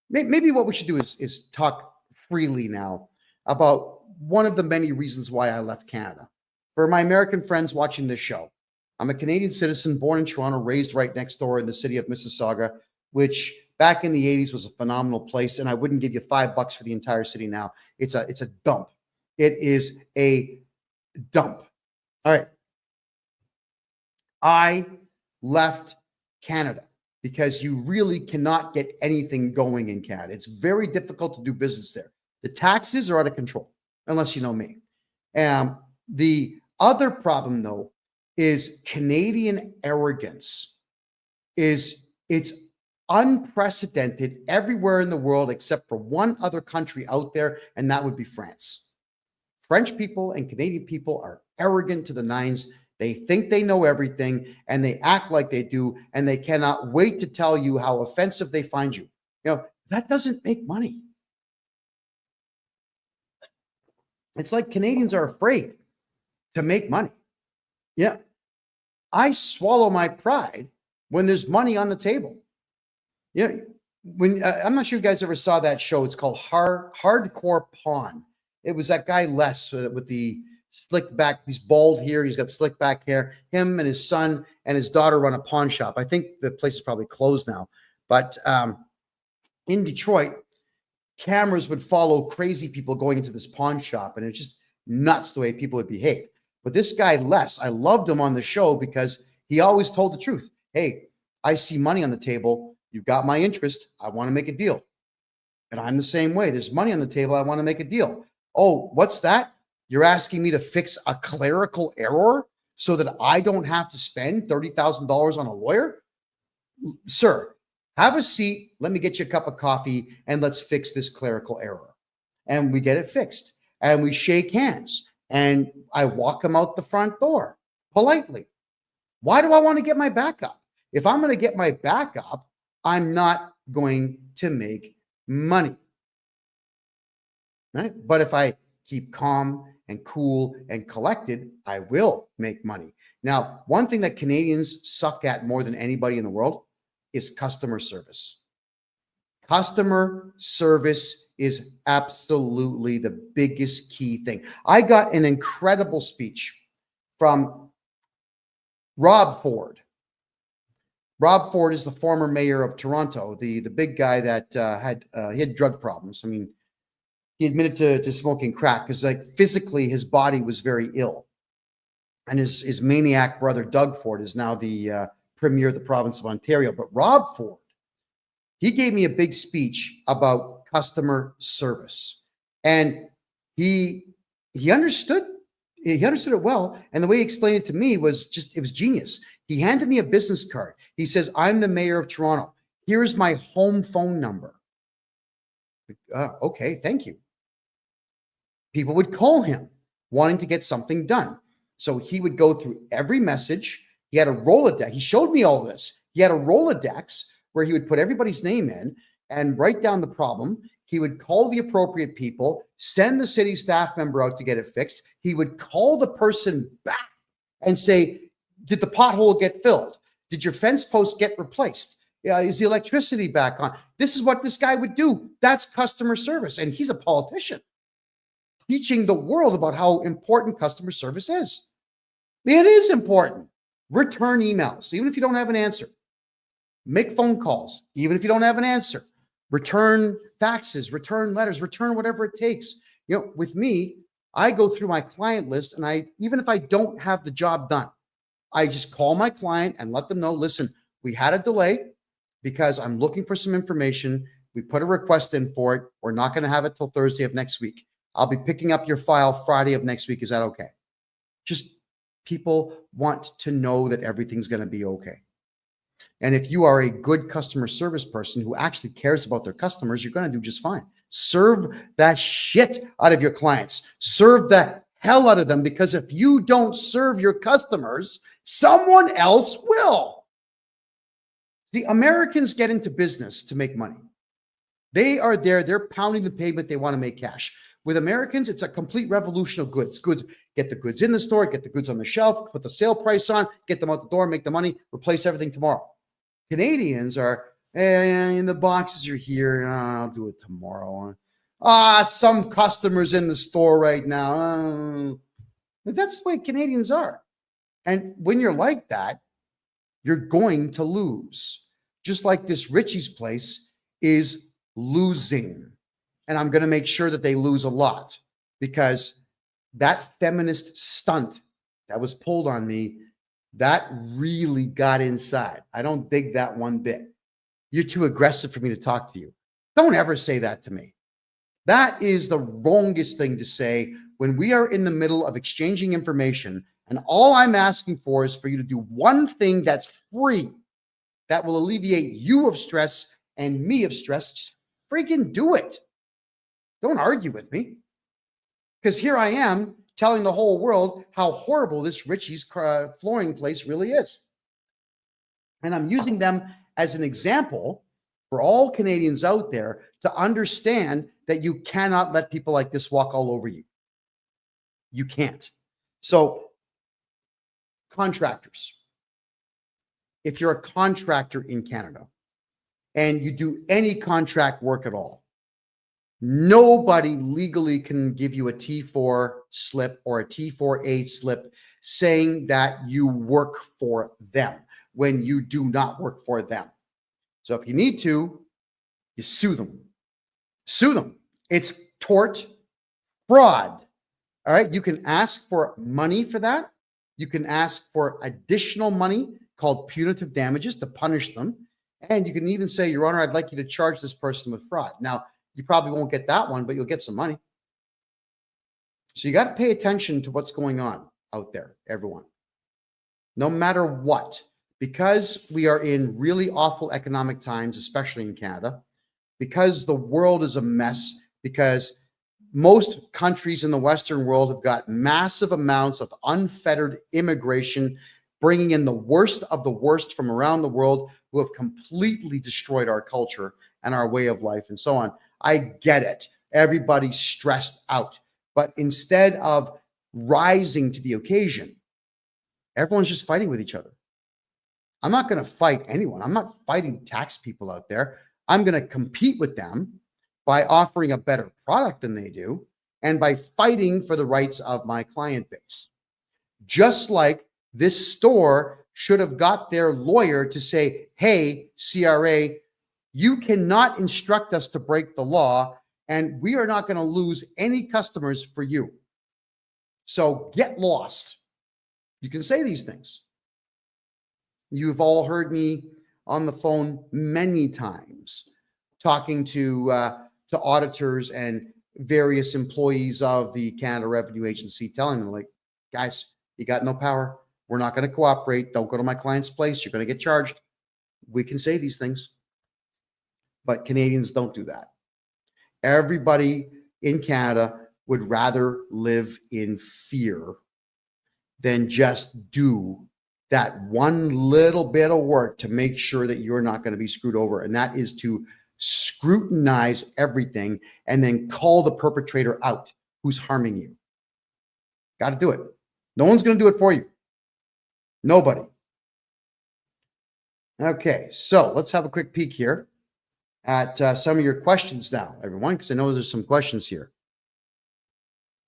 Maybe what we should do is talk freely now about one of the many reasons why I left Canada. For my American friends watching this show, I'm a Canadian citizen, born in Toronto, raised right next door in the city of Mississauga, which back in the 80s was a phenomenal place. And I wouldn't give you $5 for the entire city now. It's a dump. It is a dump. All right. I left Canada because you really cannot get anything going in Canada. It's very difficult to do business there. The taxes are out of control, unless you know me. The other problem, though, is Canadian arrogance. It's unprecedented everywhere in the world except for one other country out there, and that would be France. French people and Canadian people are arrogant to the nines. They think they know everything, and they act like they do, and they cannot wait to tell you how offensive they find you. You know, that doesn't make money. It's like Canadians are afraid to make money. Yeah. I swallow my pride when there's money on the table. Yeah. When I'm not sure you guys ever saw that show. It's called Hardcore Pawn. It was that guy Les with the slick back. He's bald here. He's got slick back hair. Him and his son and his daughter run a pawn shop. I think the place is probably closed now. But in Detroit, cameras would follow crazy people going into this pawn shop, and it's just nuts the way people would behave. But this guy, Les, I loved him on the show because he always told the truth. Hey, I see money on the table. You've got my interest. I want to make a deal. And I'm the same way. There's money on the table. I want to make a deal. Oh, what's that? You're asking me to fix a clerical error so that I don't have to spend $30,000 on a lawyer? Sir, have a seat. Let me get you a cup of coffee and let's fix this clerical error. And we get it fixed. And we shake hands. And I walk him out the front door politely. Why do I want to get my back up? If I'm going to get my back up, I'm not going to make money. Right? But if I keep calm and cool and collected, I will make money. Now, one thing that Canadians suck at more than anybody in the world is customer service. Customer service is absolutely the biggest key thing. I got an incredible speech from Rob Ford. Rob Ford is the former mayor of Toronto, the big guy that he had drug problems. I mean, he admitted to smoking crack because, like, physically his body was very ill. And his maniac brother, Doug Ford, is now the premier of the province of Ontario. But Rob Ford, he gave me a big speech about customer service. And he understood it well. And the way he explained it to me was it was genius. He handed me a business card. He says, I'm the mayor of Toronto. Here's my home phone number. Okay, thank you. People would call him wanting to get something done. So he would go through every message. He had a Rolodex. He showed me all this. He had a Rolodex where he would put everybody's name in and write down the problem. He would call the appropriate people, send the city staff member out to get it fixed. He would call the person back and say, did the pothole get filled? Did your fence post get replaced? Is the electricity back on? This is what this guy would do. That's customer service. And he's a politician teaching the world about how important customer service is. It is important. Return emails, even if you don't have an answer. Make phone calls, even if you don't have an answer. Return faxes, return letters, return whatever it takes. You know, with me, I go through my client list, and even if I don't have the job done, I just call my client and let them know, listen, we had a delay because I'm looking for some information. We put a request in for it. We're not going to have it till Thursday of next week. I'll be picking up your file Friday of next week. Is that okay? Just people want to know that everything's going to be okay. And if you are a good customer service person who actually cares about their customers, you're going to do just fine. Serve that shit out of your clients. Serve the hell out of them, because if you don't serve your customers, someone else will. The Americans get into business to make money. They are there. They're pounding the pavement. They want to make cash. With Americans, it's a complete revolution of goods. Get the goods in the store, get the goods on the shelf, put the sale price on, get them out the door, make the money, replace everything tomorrow. Canadians are, in the boxes are here. I'll do it tomorrow. Some customers in the store right now. But that's the way Canadians are. And when you're like that, you're going to lose. Just like this Richie's place is losing. And I'm going to make sure that they lose a lot, because that feminist stunt that was pulled on me, that really got inside. I don't dig that one bit. You're too aggressive for me to talk to you. Don't ever say that to me. That is the wrongest thing to say when we are in the middle of exchanging information, and all I'm asking for is for you to do one thing that's free, that will alleviate you of stress and me of stress. Just freaking do it. Don't argue with me, because here I am telling the whole world how horrible this Richie's flooring place really is. And I'm using them as an example for all Canadians out there to understand that you cannot let people like this walk all over you. You can't. So contractors, if you're a contractor in Canada and you do any contract work at all, nobody legally can give you a T4 slip or a T4A slip saying that you work for them when you do not work for them. So if you need to, you sue them. Sue them. It's tort fraud. All right. You can ask for money for that. You can ask for additional money called punitive damages to punish them. And you can even say, Your Honor, I'd like you to charge this person with fraud. Now, you probably won't get that one, but you'll get some money. So you got to pay attention to what's going on out there, everyone. No matter what, because we are in really awful economic times, especially in Canada, because the world is a mess, because most countries in the Western world have got massive amounts of unfettered immigration, bringing in the worst of the worst from around the world who have completely destroyed our culture and our way of life and so on. I get it. Everybody's stressed out. But instead of rising to the occasion, everyone's just fighting with each other. I'm not going to fight anyone. I'm not fighting tax people out there. I'm going to compete with them by offering a better product than they do and by fighting for the rights of my client base. Just like this store should have got their lawyer to say, hey, CRA, you cannot instruct us to break the law, and we are not going to lose any customers for you. So get lost. You can say these things. You've all heard me on the phone many times talking to auditors and various employees of the Canada Revenue Agency, telling them, like, guys, you got no power. We're not going to cooperate. Don't go to my client's place. You're going to get charged. We can say these things, but Canadians don't do that. Everybody in Canada would rather live in fear than just do that one little bit of work to make sure that you're not going to be screwed over. And that is to scrutinize everything and then call the perpetrator out who's harming you. Got to do it. No one's going to do it for you. Nobody. Okay, so let's have a quick peek here at some of your questions now, everyone, because I know there's some questions here.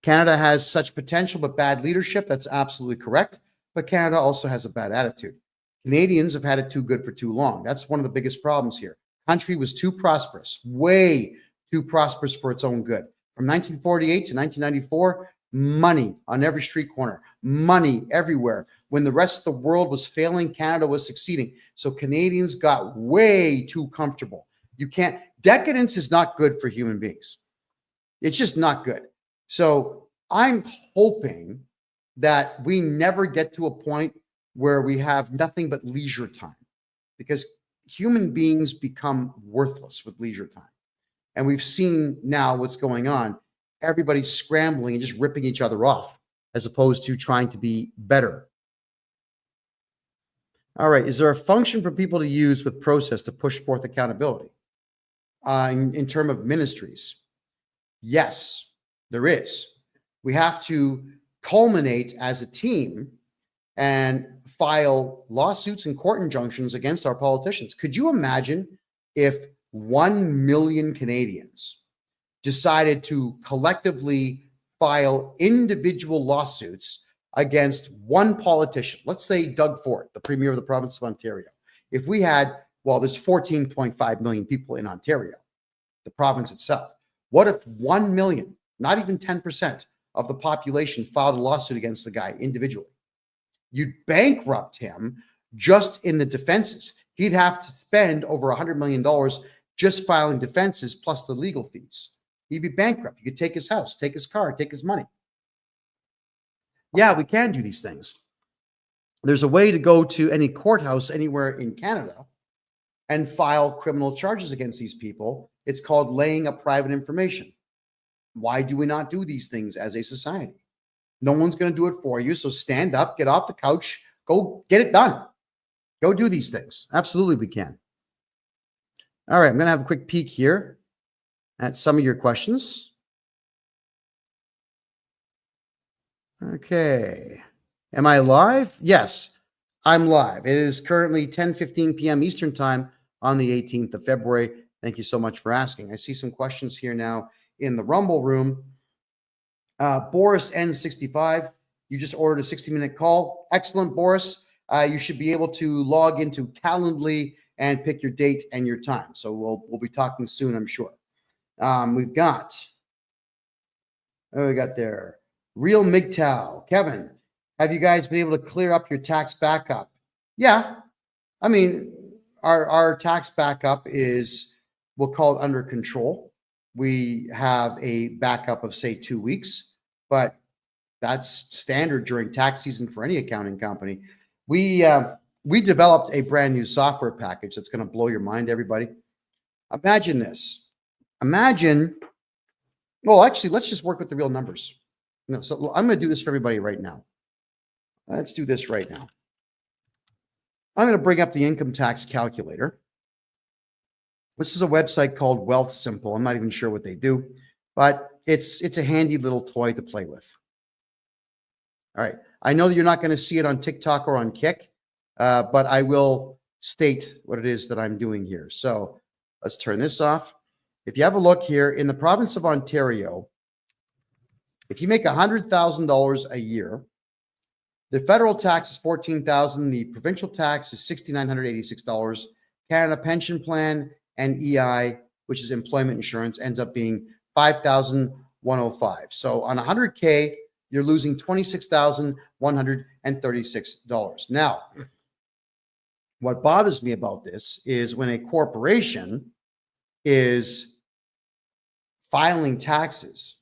Canada has such potential but bad leadership. That's absolutely correct. But Canada also has a bad attitude. Canadians have had it too good for too long. That's one of the biggest problems here. Country was too prosperous, way too prosperous for its own good. From 1948 to 1994, money on every street corner, money everywhere. When the rest of the world was failing, Canada was succeeding. So Canadians got way too comfortable. Decadence is not good for human beings. It's just not good. So I'm hoping that we never get to a point where we have nothing but leisure time, because human beings become worthless with leisure time. And we've seen now what's going on. Everybody's scrambling and just ripping each other off as opposed to trying to be better. All right. Is there a function for people to use with process to push forth accountability in terms of ministries? Yes, there is. We have to culminate as a team and file lawsuits and court injunctions against our politicians. Could you imagine if 1 million Canadians decided to collectively file individual lawsuits against one politician? Let's say Doug Ford, the Premier of the province of Ontario. If we had, well, there's 14.5 million people in Ontario, the province itself. What if 1 million, not even 10% of the population, filed a lawsuit against the guy individually? You'd bankrupt him just in the defenses. He'd have to spend over $100 million just filing defenses plus the legal fees. He'd be bankrupt. You could take his house, take his car, take his money. Yeah, we can do these things. There's a way to go to any courthouse anywhere in Canada and file criminal charges against these people. It's called laying up private information. Why do we not do these things as a society? No one's going to do it for you. So stand up, get off the couch, go get it done. Go do these things. Absolutely, we can. All right, I'm going to have a quick peek here at some of your questions. Okay. Am I live? Yes, I'm live. It is currently 10:15 p.m. Eastern Time on the 18th of February. Thank you so much for asking. I see some questions here now in the Rumble room. Boris N65, you just ordered a 60-minute call. Excellent, Boris. You should be able to log into Calendly and pick your date and your time. So we'll be talking soon, I'm sure. We've got, oh, we got there. Real MGTOW. Kevin, have you guys been able to clear up your tax backup? Yeah. I mean, our tax backup is, we'll call it under control. We have a backup of, say, 2 weeks, but that's standard during tax season for any accounting company. We developed a brand new software package that's going to blow your mind, everybody. Imagine this. Well, actually, let's just work with the real numbers. No, so I'm going to do this for everybody right now. Let's do this right now. I'm going to bring up the income tax calculator. This is a website called Wealth Simple. I'm not even sure what they do, but it's a handy little toy to play with. All right. I know that you're not going to see it on TikTok or on Kick, but I will state what it is that I'm doing here. So let's turn this off. If you have a look here in the province of Ontario, if you make $100,000 a year, the federal tax is $14,000. The provincial tax is $6,986. Canada Pension Plan and EI, which is employment insurance, ends up being $5,105. So on 100K, you're losing $26,136. Now, what bothers me about this is when a corporation is filing taxes,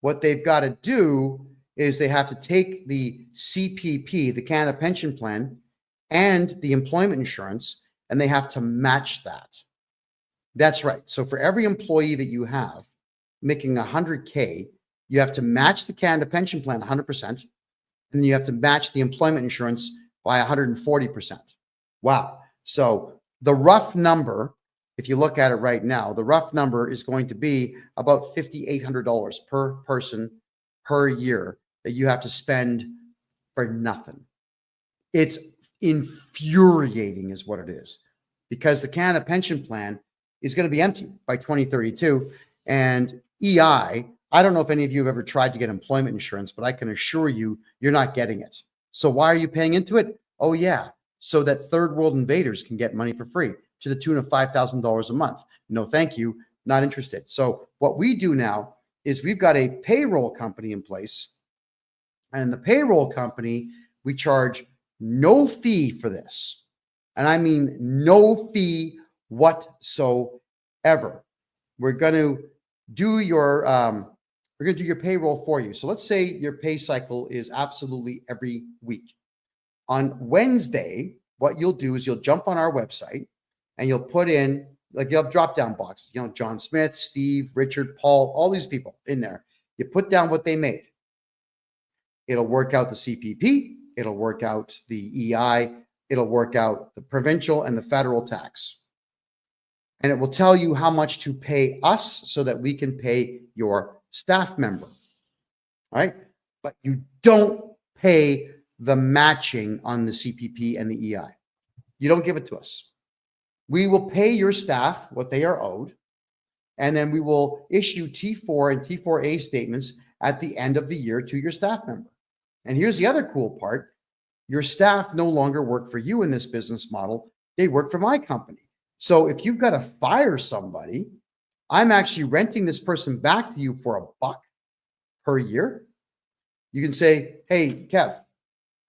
what they've got to do is they have to take the CPP, the Canada Pension Plan, and the employment insurance, and they have to match that. That's right. So for every employee that you have making 100K, you have to match the Canada Pension Plan 100%, and you have to match the employment insurance by 140%. Wow. So the rough number, if you look at it right now, the rough number is going to be about $5,800 per person per year that you have to spend for nothing. It's infuriating is what it is, because the Canada Pension Plan is going to be empty by 2032. And EI, I don't know if any of you have ever tried to get employment insurance, but I can assure you, you're not getting it. So why are you paying into it? Oh, yeah, so that third world invaders can get money for free to the tune of $5,000 a month. No, thank you. Not interested. So what we do now is we've got a payroll company in place. And the payroll company, we charge no fee for this. And I mean no fee whatsoever. We're going to do your payroll for you. So let's say your pay cycle is absolutely every week. On Wednesday, what you'll do is you'll jump on our website and you'll put in, like, you'll have drop-down boxes, John Smith, Steve, Richard, Paul, all these people in there. You put down what they made. It'll work out the CPP. It'll work out the EI. It'll work out the provincial and the federal tax. And it will tell you how much to pay us so that we can pay your staff member. All right? But you don't pay the matching on the CPP and the EI. You don't give it to us. We will pay your staff what they are owed, and then we will issue T4 and T4A statements at the end of the year to your staff member. And here's the other cool part. Your staff no longer work for you in this business model. They work for my company. So if you've got to fire somebody, I'm actually renting this person back to you for $1 per year. You can say, hey, Kev,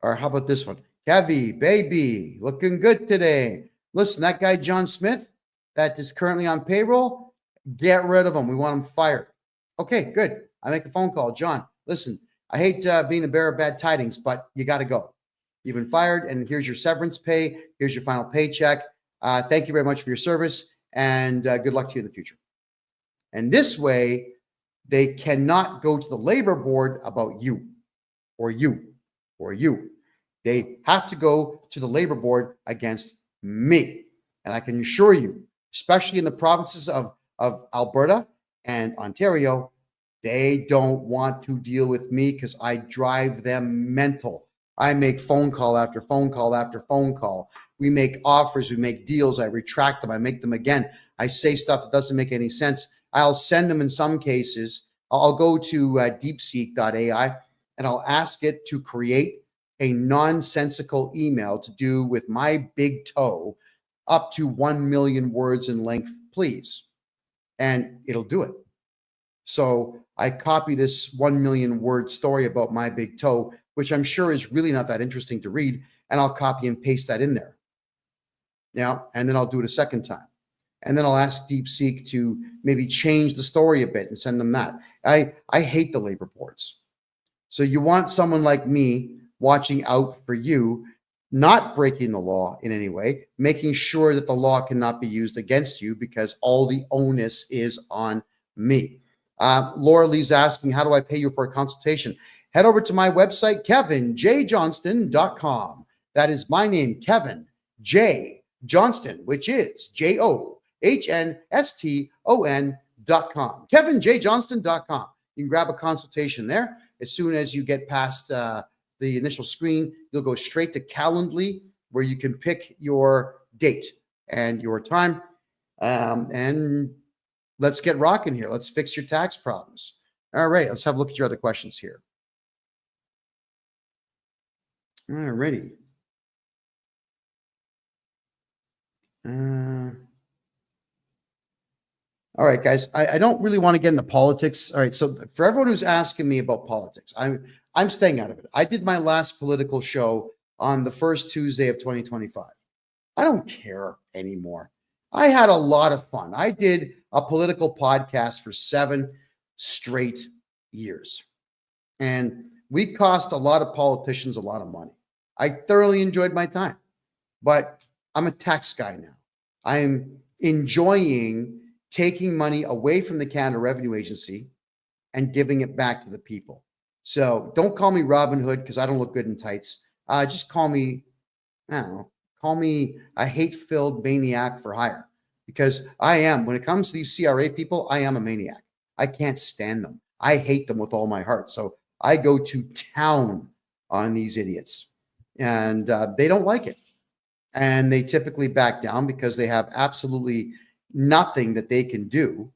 or how about this one? Kevy, baby, looking good today. Listen, that guy, John Smith, that is currently on payroll, get rid of him. We want him fired. Okay, good. I make a phone call. John, listen, I hate being the bearer of bad tidings, but you got to go. You've been fired, and here's your severance pay. Here's your final paycheck. Thank you very much for your service, and good luck to you in the future. And this way, they cannot go to the labor board about you or you or you. They have to go to the labor board against me. And I can assure you, especially in the provinces of Alberta and Ontario, They don't want to deal with me because I drive them mental. I make phone call after phone call after phone call. We make offers, we make deals, I retract them, I make them again. I say stuff that doesn't make any sense. I'll send them in some cases. I'll go to deepseek.ai and I'll ask it to create a nonsensical email to do with my big toe up to 1 million words in length, please. And it'll do it. So I copy this 1 million word story about my big toe, which I'm sure is really not that interesting to read, and I'll copy and paste that in there. And then I'll do it a second time. And then I'll ask DeepSeek to maybe change the story a bit and send them that. I hate the labor boards. So you want someone like me watching out for you, not breaking the law in any way, making sure that the law cannot be used against you because all the onus is on me. Laura Lee's asking, how do I pay you for a consultation? Head over to my website, KevinJJohnston.com. That is my name, Kevin J. Johnston, which is JOHNSTON.com. KevinJJohnston.com. You can grab a consultation there. As soon as you get past the initial screen, you'll go straight to Calendly, where you can pick your date and your time. And let's get rocking here. Let's fix your tax problems. All right, let's have a look at your other questions here. All righty. All right, guys, I don't really want to get into politics. All right, so for everyone who's asking me about politics, I'm staying out of it. I did my last political show on the first Tuesday of 2025. I don't care anymore. I had a lot of fun. I did a political podcast for 7 straight years. And we cost a lot of politicians a lot of money. I thoroughly enjoyed my time, but I'm a tax guy now. I'm enjoying taking money away from the Canada Revenue Agency and giving it back to the people. So don't call me Robin Hood because I don't look good in tights. Just call me, I don't know, call me a hate-filled maniac for hire, because I am, when it comes to these CRA people, I am a maniac. I can't stand them. I hate them with all my heart. So I go to town on these idiots, and they don't like it. And they typically back down because they have absolutely nothing that they can do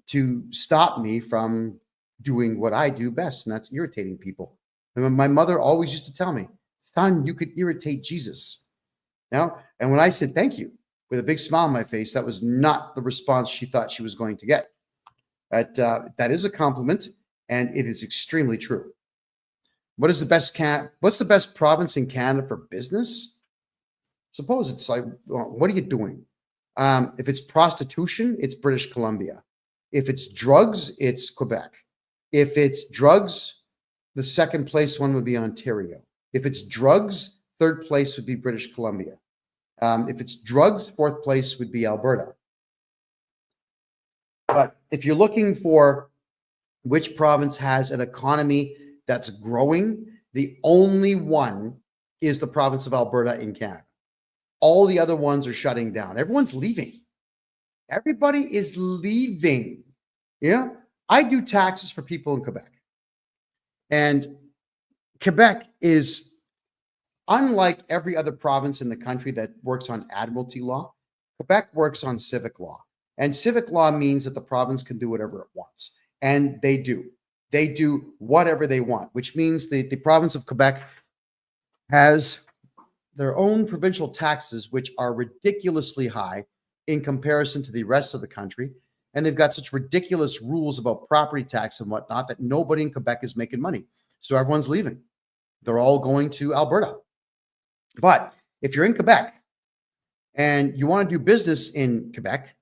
to stop me from doing what I do best, and that's irritating people. And my mother always used to tell me, son, you could irritate Jesus. And when I said thank you with a big smile on my face, that was not the response she thought she was going to get. That is a compliment, and it is extremely true. What's the best province in Canada for business? Suppose it's like, well, what are you doing? If it's prostitution, it's British Columbia. If it's drugs, it's Quebec. If it's drugs, the second place one would be Ontario. If it's drugs, third place would be British Columbia. If it's drugs, fourth place would be Alberta. But if you're looking for which province has an economy that's growing, the only one is the province of Alberta in Canada. All the other ones are shutting down. Everyone's leaving. Everybody is leaving. Yeah. I do taxes for people in Quebec. And Quebec is unlike every other province in the country that works on admiralty law. Quebec works on civic law. And civic law means that the province can do whatever it wants. And they do. They do whatever they want, which means the province of Quebec has their own provincial taxes, which are ridiculously high in comparison to the rest of the country. And they've got such ridiculous rules about property tax and whatnot that nobody in Quebec is making money. So everyone's leaving. They're all going to Alberta. But if you're in Quebec and you want to do business in Quebec,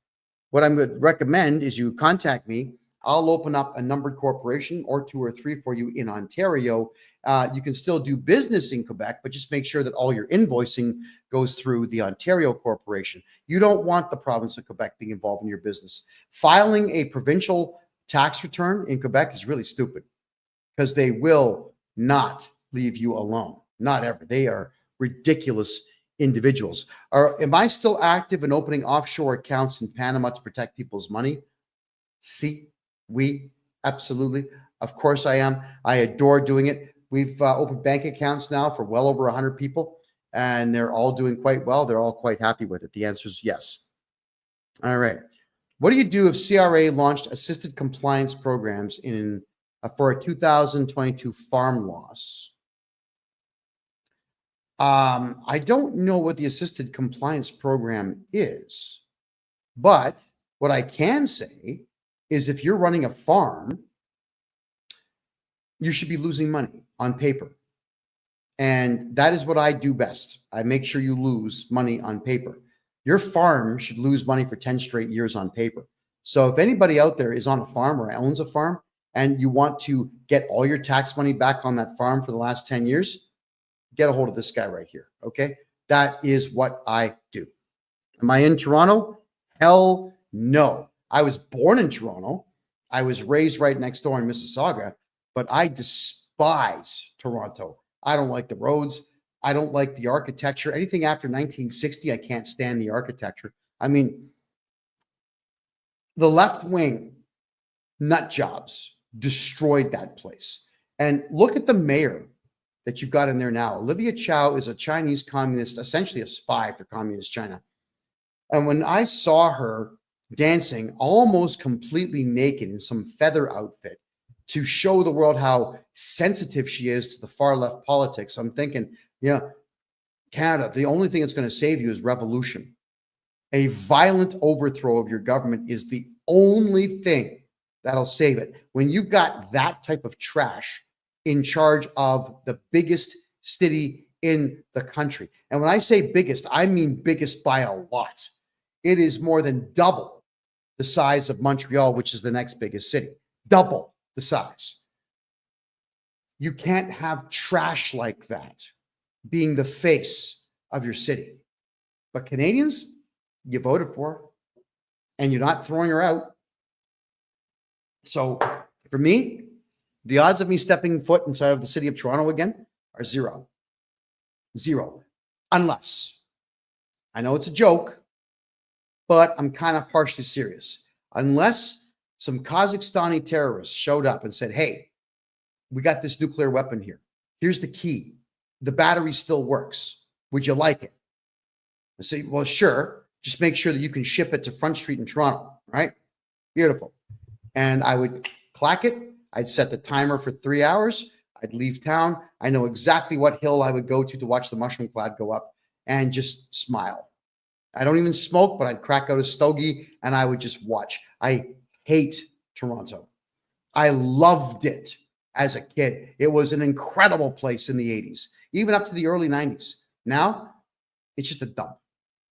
what I'm going to recommend is you contact me. I'll open up a numbered corporation or 2 or 3 for you in Ontario. You can still do business in Quebec, but just make sure that all your invoicing goes through the Ontario corporation. You don't want the province of Quebec being involved in your business. Filing a provincial tax return in Quebec is really stupid because they will not leave you alone. Not ever. They are ridiculous individuals. Am I still active in opening offshore accounts in Panama to protect people's money? Si, oui, Absolutely. Of course I am. I adore doing it. We've opened bank accounts now for well over 100 people, and they're all doing quite well. They're all quite happy with it. The answer is yes. All right. What do you do if CRA launched assisted compliance programs for a 2022 farm loss? I don't know what the assisted compliance program is, but what I can say is if you're running a farm, you should be losing money on paper. And that is what I do best. I make sure you lose money on paper. Your farm should lose money for 10 straight years on paper. So if anybody out there is on a farm or owns a farm and you want to get all your tax money back on that farm for the last 10 years, get a hold of this guy right here. Okay. That is what I do. Am I in Toronto? Hell no. I was born in Toronto. I was raised right next door in Mississauga, but I despise Toronto. I don't like the roads. I don't like the architecture. Anything after 1960, I can't stand the architecture. I mean, the left wing nut jobs destroyed that place. And look at the mayor that you've got in there now. Olivia Chow is a Chinese communist, essentially a spy for communist China. And when I saw her dancing almost completely naked in some feather outfit to show the world how sensitive she is to the far left politics, I'm thinking, yeah, Canada, the only thing that's going to save you is revolution. A violent overthrow of your government is the only thing that'll save it. When you've got that type of trash in charge of the biggest city in the country. And when I say biggest, I mean biggest by a lot. It is more than double the size of Montreal, which is the next biggest city. Double the size. You can't have trash like that being the face of your city. But Canadians, you voted for her, and you're not throwing her out. So for me, the odds of me stepping foot inside of the city of Toronto again are zero. Zero. Unless, I know it's a joke, but I'm kind of partially serious. Unless some Kazakhstani terrorists showed up and said, hey, we got this nuclear weapon here. Here's the key. The battery still works. Would you like it? I say, well, sure. Just make sure that you can ship it to Front Street in Toronto, right? Beautiful. And I would clack it. I'd set the timer for 3 hours. I'd leave town. I know exactly what hill I would go to watch the mushroom cloud go up and just smile. I don't even smoke, but I'd crack out a stogie and I would just watch. I hate Toronto. I loved it as a kid. It was an incredible place in the 80s, even up to the early 90s. Now, it's just a dump.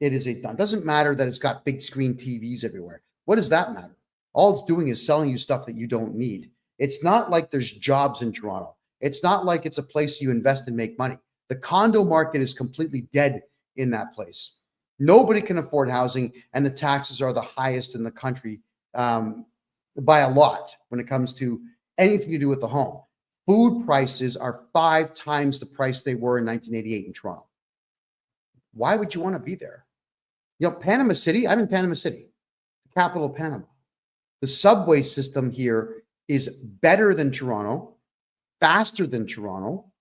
It is a dump. Doesn't matter that it's got big screen TVs everywhere. What does that matter? All it's doing is selling you stuff that you don't need. It's not like there's jobs in Toronto. It's not like it's a place you invest and make money. The condo market is completely dead in that place. Nobody can afford housing, and the taxes are the highest in the country by a lot when it comes to anything to do with the home. Food prices are 5 times the price they were in 1988 in Toronto. Why would you want to be there? You know, Panama City, I'm in Panama City, the capital of Panama. The subway system here is better than Toronto, faster than Toronto,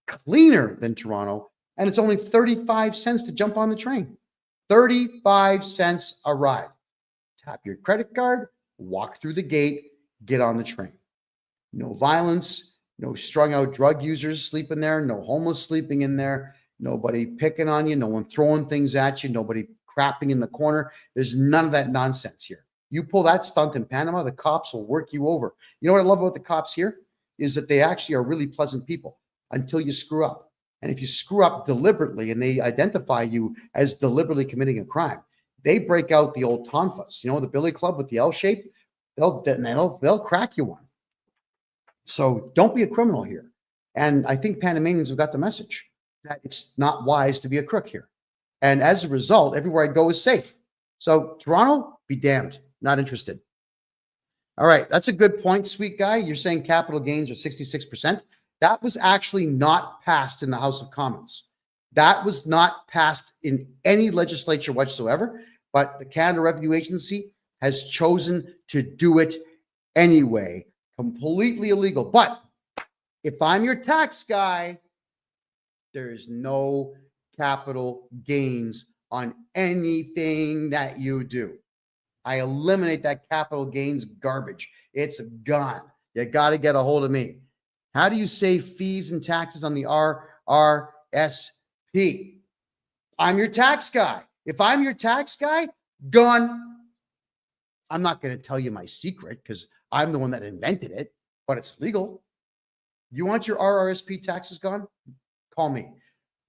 cleaner than Toronto, and it's only 35 cents to jump on the train. 35 cents a ride. Tap your credit card, walk through the gate, get on the train. No violence, no strung out drug users sleeping there, no homeless sleeping in there, nobody picking on you, no one throwing things at you, nobody crapping in the corner. There's none of that nonsense here. You pull that stunt in Panama, the cops will work you over. You know what I love about the cops here is that they actually are really pleasant people until you screw up. And if you screw up deliberately and they identify you as deliberately committing a crime, they break out the old tonfas, you know, the billy club with the L shape, they'll crack you one. So don't be a criminal here. And I think Panamanians have got the message that it's not wise to be a crook here. And as a result, everywhere I go is safe. So Toronto, be damned. Not interested. All right. That's a good point, sweet guy. You're saying capital gains are 66%. That was actually not passed in the House of Commons. That was not passed in any legislature whatsoever, but the Canada Revenue Agency has chosen to do it anyway. Completely illegal. But if I'm your tax guy, there is no capital gains on anything that you do. I eliminate that capital gains garbage. It's gone. You got to get a hold of me. How do you save fees and taxes on the RRSP? I'm your tax guy. If I'm your tax guy, gone. I'm not going to tell you my secret because I'm the one that invented it, but it's legal. You want your RRSP taxes gone? Call me.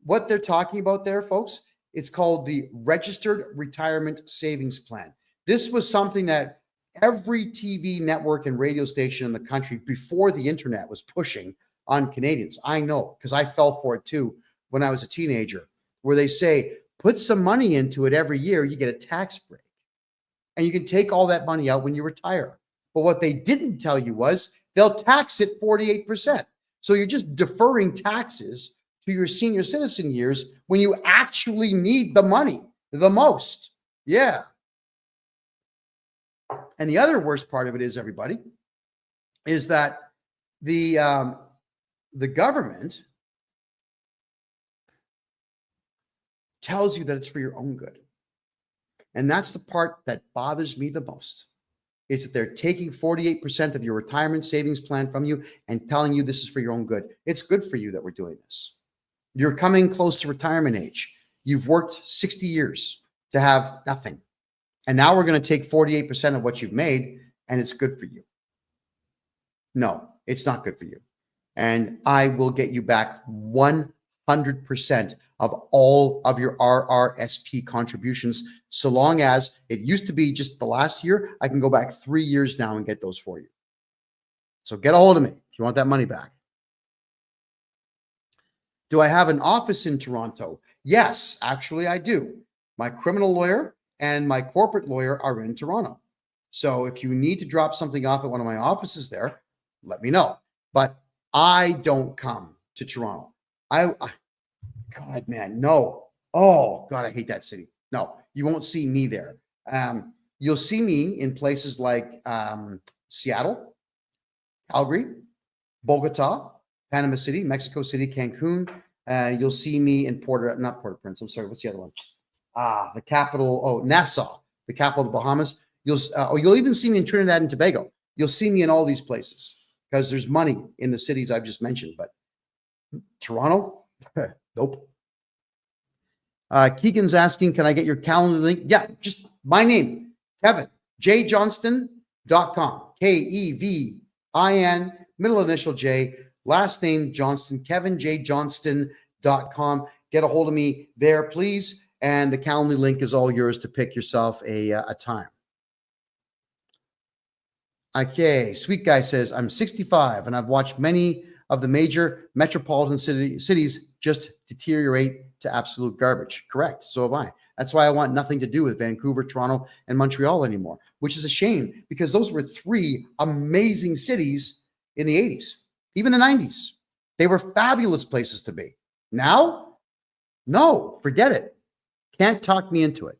What they're talking about there, folks, it's called the Registered Retirement Savings Plan. This was something that every TV network and radio station in the country before the internet was pushing on Canadians. I know because I fell for it too when I was a teenager, where they say, put some money into it every year, you get a tax break. And you can take all that money out when you retire. But what they didn't tell you was they'll tax it 48%. So you're just deferring taxes to your senior citizen years when you actually need the money the most. Yeah. And the other worst part of it is, everybody, is that the government tells you that it's for your own good. And that's the part that bothers me the most, is that they're taking 48% of your retirement savings plan from you and telling you this is for your own good. It's good for you that we're doing this. You're coming close to retirement age. You've worked 60 years to have nothing. And now we're going to take 48% of what you've made, and it's good for you. No, it's not good for you. And I will get you back 100% of all of your RRSP contributions, so long as it used to be just the last year. I can go back 3 years now and get those for you. So get a hold of me if you want that money back. Do I have an office in Toronto? Yes, actually I do. My criminal lawyer and my corporate lawyer are in Toronto. So if you need to drop something off at one of my offices there, let me know. But I don't come to Toronto. God, man, no. Oh, God, I hate that city. No, you won't see me there. You'll see me in places like Seattle, Calgary, Bogota, Panama City, Mexico City, Cancun. You'll see me in not Port-au-Prince. I'm sorry. What's the other one? The capital. Oh, Nassau, the capital of the Bahamas. You'll even see me in Trinidad and Tobago. You'll see me in all these places because there's money in the cities I've just mentioned. But Toronto, nope. Keegan's asking, can I get your calendar link? Yeah, just my name, KevinJJohnston.com. KEVIN, middle initial J, last name Johnston, KevinJJohnston.com. Get a hold of me there, please. And the calendar link is all yours to pick yourself a time. Okay, Sweet Guy says, I'm 65 and I've watched many of the major metropolitan cities just deteriorate to absolute garbage. Correct. So have I. That's why I want nothing to do with Vancouver, Toronto, and Montreal anymore, which is a shame because those were three amazing cities in the 80s, even the 90s. They were fabulous places to be. Now, no, forget it. Can't talk me into it.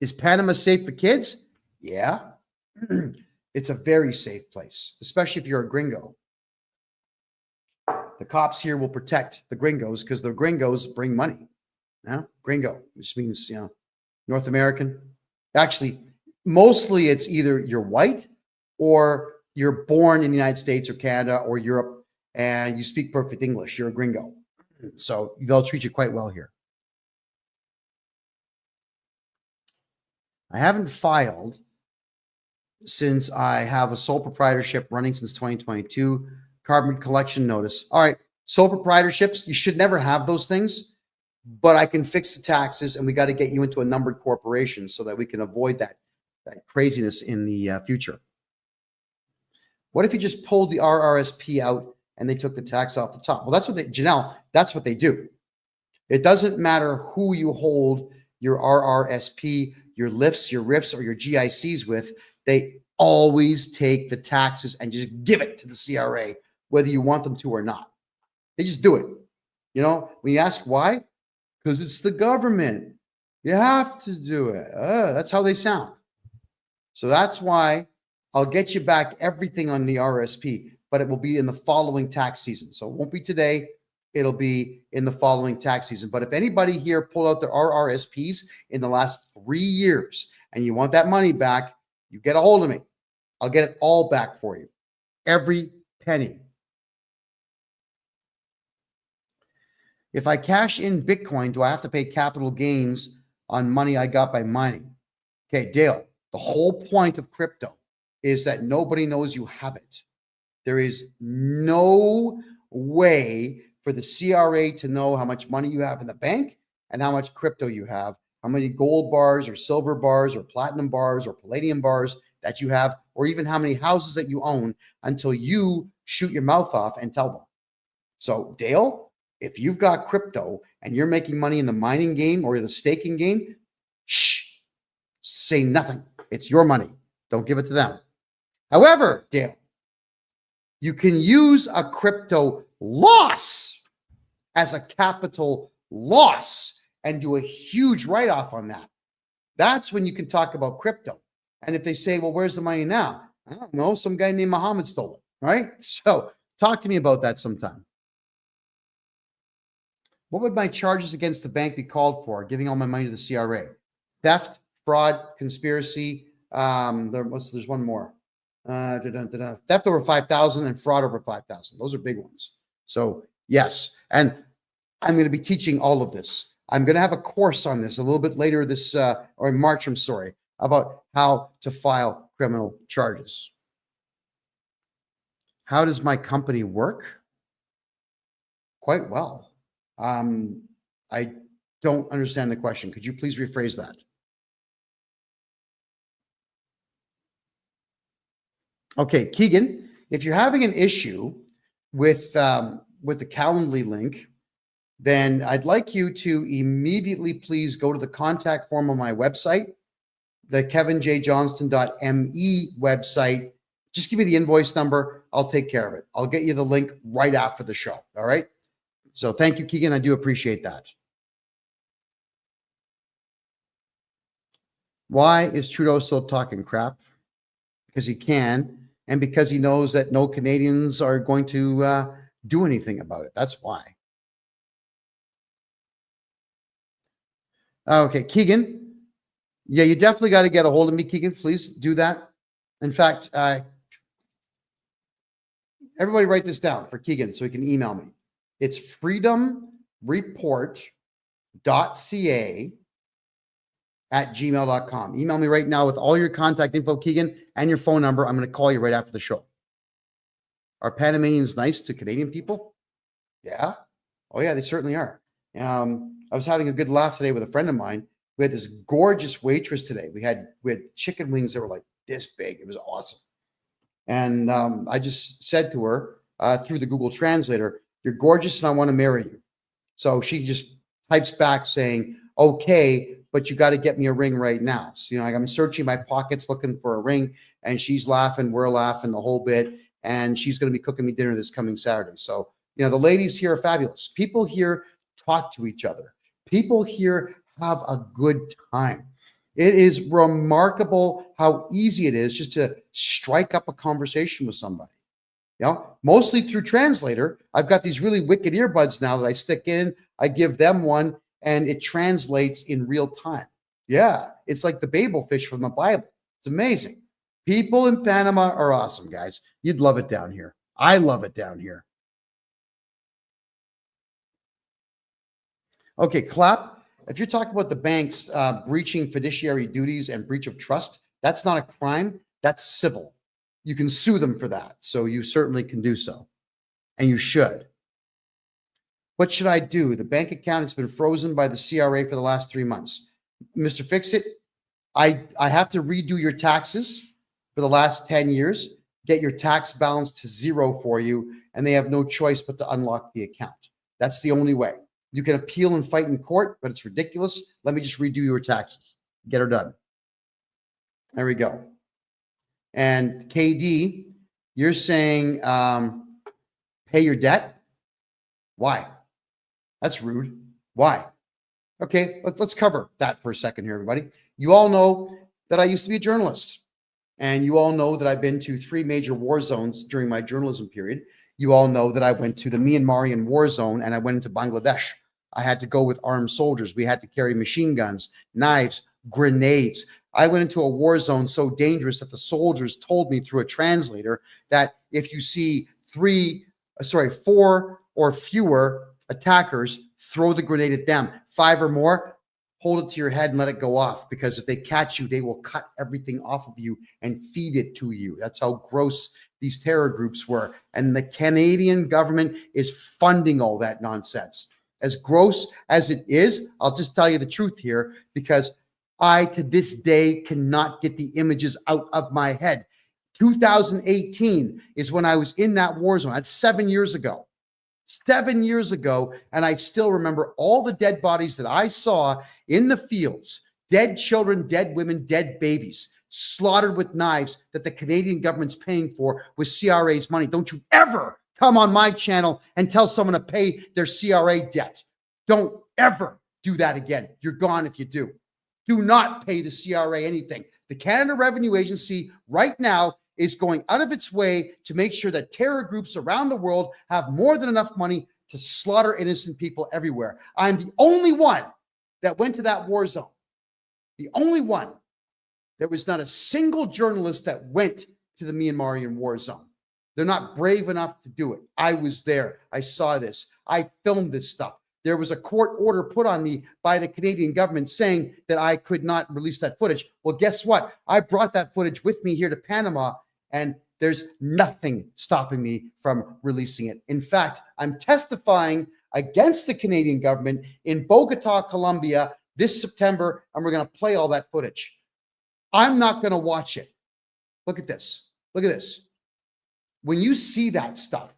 Is Panama safe for kids? Yeah. It's a very safe place, especially if you're a gringo. The cops here will protect the gringos because the gringos bring money. Yeah? Gringo, which means, North American. Actually, mostly it's either you're white or you're born in the United States or Canada or Europe and you speak perfect English. You're a gringo. So they'll treat you quite well here. I haven't filed since I have a sole proprietorship running since 2022. Carbon collection notice. All right. Sole proprietorships, you should never have those things, but I can fix the taxes and we got to get you into a numbered corporation so that we can avoid that craziness in the future. What if you just pulled the RRSP out and they took the tax off the top? Well, that's what Janelle, that's what they do. It doesn't matter who you hold your RRSP, your lifts, your RIFs, or your GICs with. They always take the taxes and just give it to the CRA, whether you want them to or not. They just do it. When you ask why, because it's the government. You have to do it. That's how they sound. So that's why I'll get you back everything on the RSP, but it will be in the following tax season. So it won't be today. It'll be in the following tax season. But if anybody here pulled out their RRSPs in the last 3 years and you want that money back, you get a hold of me. I'll get it all back for you. Every penny. If I cash in Bitcoin, do I have to pay capital gains on money I got by mining? Okay, Dale, the whole point of crypto is that nobody knows you have it. There is no way for the CRA to know how much money you have in the bank and how much crypto you have, how many gold bars or silver bars or platinum bars or palladium bars that you have, or even how many houses that you own until you shoot your mouth off and tell them. So, Dale, if you've got crypto and you're making money in the mining game or the staking game, shh, say nothing. It's your money. Don't give it to them. However, Dale, you can use a crypto loss as a capital loss and do a huge write-off on that. That's when you can talk about crypto. And if they say, well, where's the money now? I don't know. Some guy named Muhammad stole it, right? So talk to me about that sometime. What would my charges against the bank be called for? Giving all my money to the CRA? Theft, fraud, conspiracy. There's one more. Theft over 5,000 and fraud over 5,000. Those are big ones. So yes, and I'm going to be teaching all of this. I'm going to have a course on this a little bit later this, or in March, I'm sorry, about how to file criminal charges. How does my company work? Quite well. I don't understand the question. Could you please rephrase that? Okay, Keegan, if you're having an issue with the Calendly link, then I'd like you to immediately please go to the contact form on my website, the KevinJJohnston.me website. Just give me the invoice number. I'll take care of it. I'll get you the link right after the show. All right. So thank you, Keegan. I do appreciate that. Why is Trudeau still talking crap? Because he can. And because he knows that no Canadians are going to do anything about it. That's why. Okay, Keegan. Yeah, you definitely got to get a hold of me, Keegan. Please do that. In fact, everybody write this down for Keegan so he can email me. It's freedomreport.ca@gmail.com. Email me right now with all your contact info, Keegan, and your phone number. I'm going to call you right after the show. Are Panamanians nice to Canadian people? Yeah. Oh, yeah, they certainly are. I was having a good laugh today with a friend of mine. We had this gorgeous waitress today. We had chicken wings that were like this big. It was awesome. And I just said to her through the Google Translator, "You're gorgeous and I want to marry you." So she just types back saying, "Okay, but you got to get me a ring right now." So, I'm searching my pockets looking for a ring, and she's laughing, we're laughing the whole bit, and she's going to be cooking me dinner this coming Saturday. So, the ladies here are fabulous. People here talk to each other. People here have a good time. It is remarkable how easy it is just to strike up a conversation with somebody. Mostly through Translator. I've got these really wicked earbuds now that I stick in. I give them one, and it translates in real time. Yeah, it's like the Babel fish from the Bible. It's amazing. People in Panama are awesome, guys. You'd love it down here. I love it down here. Okay, Clap. If you're talking about the banks breaching fiduciary duties and breach of trust, that's not a crime. That's civil. You can sue them for that. So you certainly can do so. And you should. What should I do? The bank account has been frozen by the CRA for the last 3 months. Mr. Fix-It, I have to redo your taxes for the last 10 years, get your tax balance to zero for you, and they have no choice but to unlock the account. That's the only way. You can appeal and fight in court, but it's ridiculous. Let me just redo your taxes. Get her done. There we go. And KD, you're saying pay your debt? Why? That's rude. Why? Okay, let's cover that for a second here, everybody. You all know that I used to be a journalist. And you all know that I've been to 3 major war zones during my journalism period. You all know that I went to the Myanmarian war zone and I went into Bangladesh. I had to go with armed soldiers. We had to carry machine guns, knives, grenades. I went into a war zone so dangerous that the soldiers told me through a translator that if you see 4 or fewer attackers, throw the grenade at them. 5 or more, hold it to your head and let it go off, because if they catch you, they will cut everything off of you and feed it to you. That's how gross these terror groups were. And the Canadian government is funding all that nonsense. As gross as it is, I'll just tell you the truth here, because I, to this day, cannot get the images out of my head. 2018 is when I was in that war zone. That's 7 years ago. 7 years ago, and I still remember all the dead bodies that I saw in the fields. Dead children, dead women, dead babies, slaughtered with knives that the Canadian government's paying for with CRA's money. Don't you ever come on my channel and tell someone to pay their CRA debt. Don't ever do that again. You're gone if you do. Do not pay the CRA anything. The Canada Revenue Agency right now is going out of its way to make sure that terror groups around the world have more than enough money to slaughter innocent people everywhere. I'm the only one that went to that war zone. The only one. There was not a single journalist that went to the Myanmarian war zone. They're not brave enough to do it. I was there. I saw this. I filmed this stuff. There was a court order put on me by the Canadian government saying that I could not release that footage. Well, guess what? I brought that footage with me here to Panama, and there's nothing stopping me from releasing it. In fact, I'm testifying against the Canadian government in Bogota, Colombia this September, and we're going to play all that footage. I'm not going to watch it. Look at this. Look at this. When you see that stuff,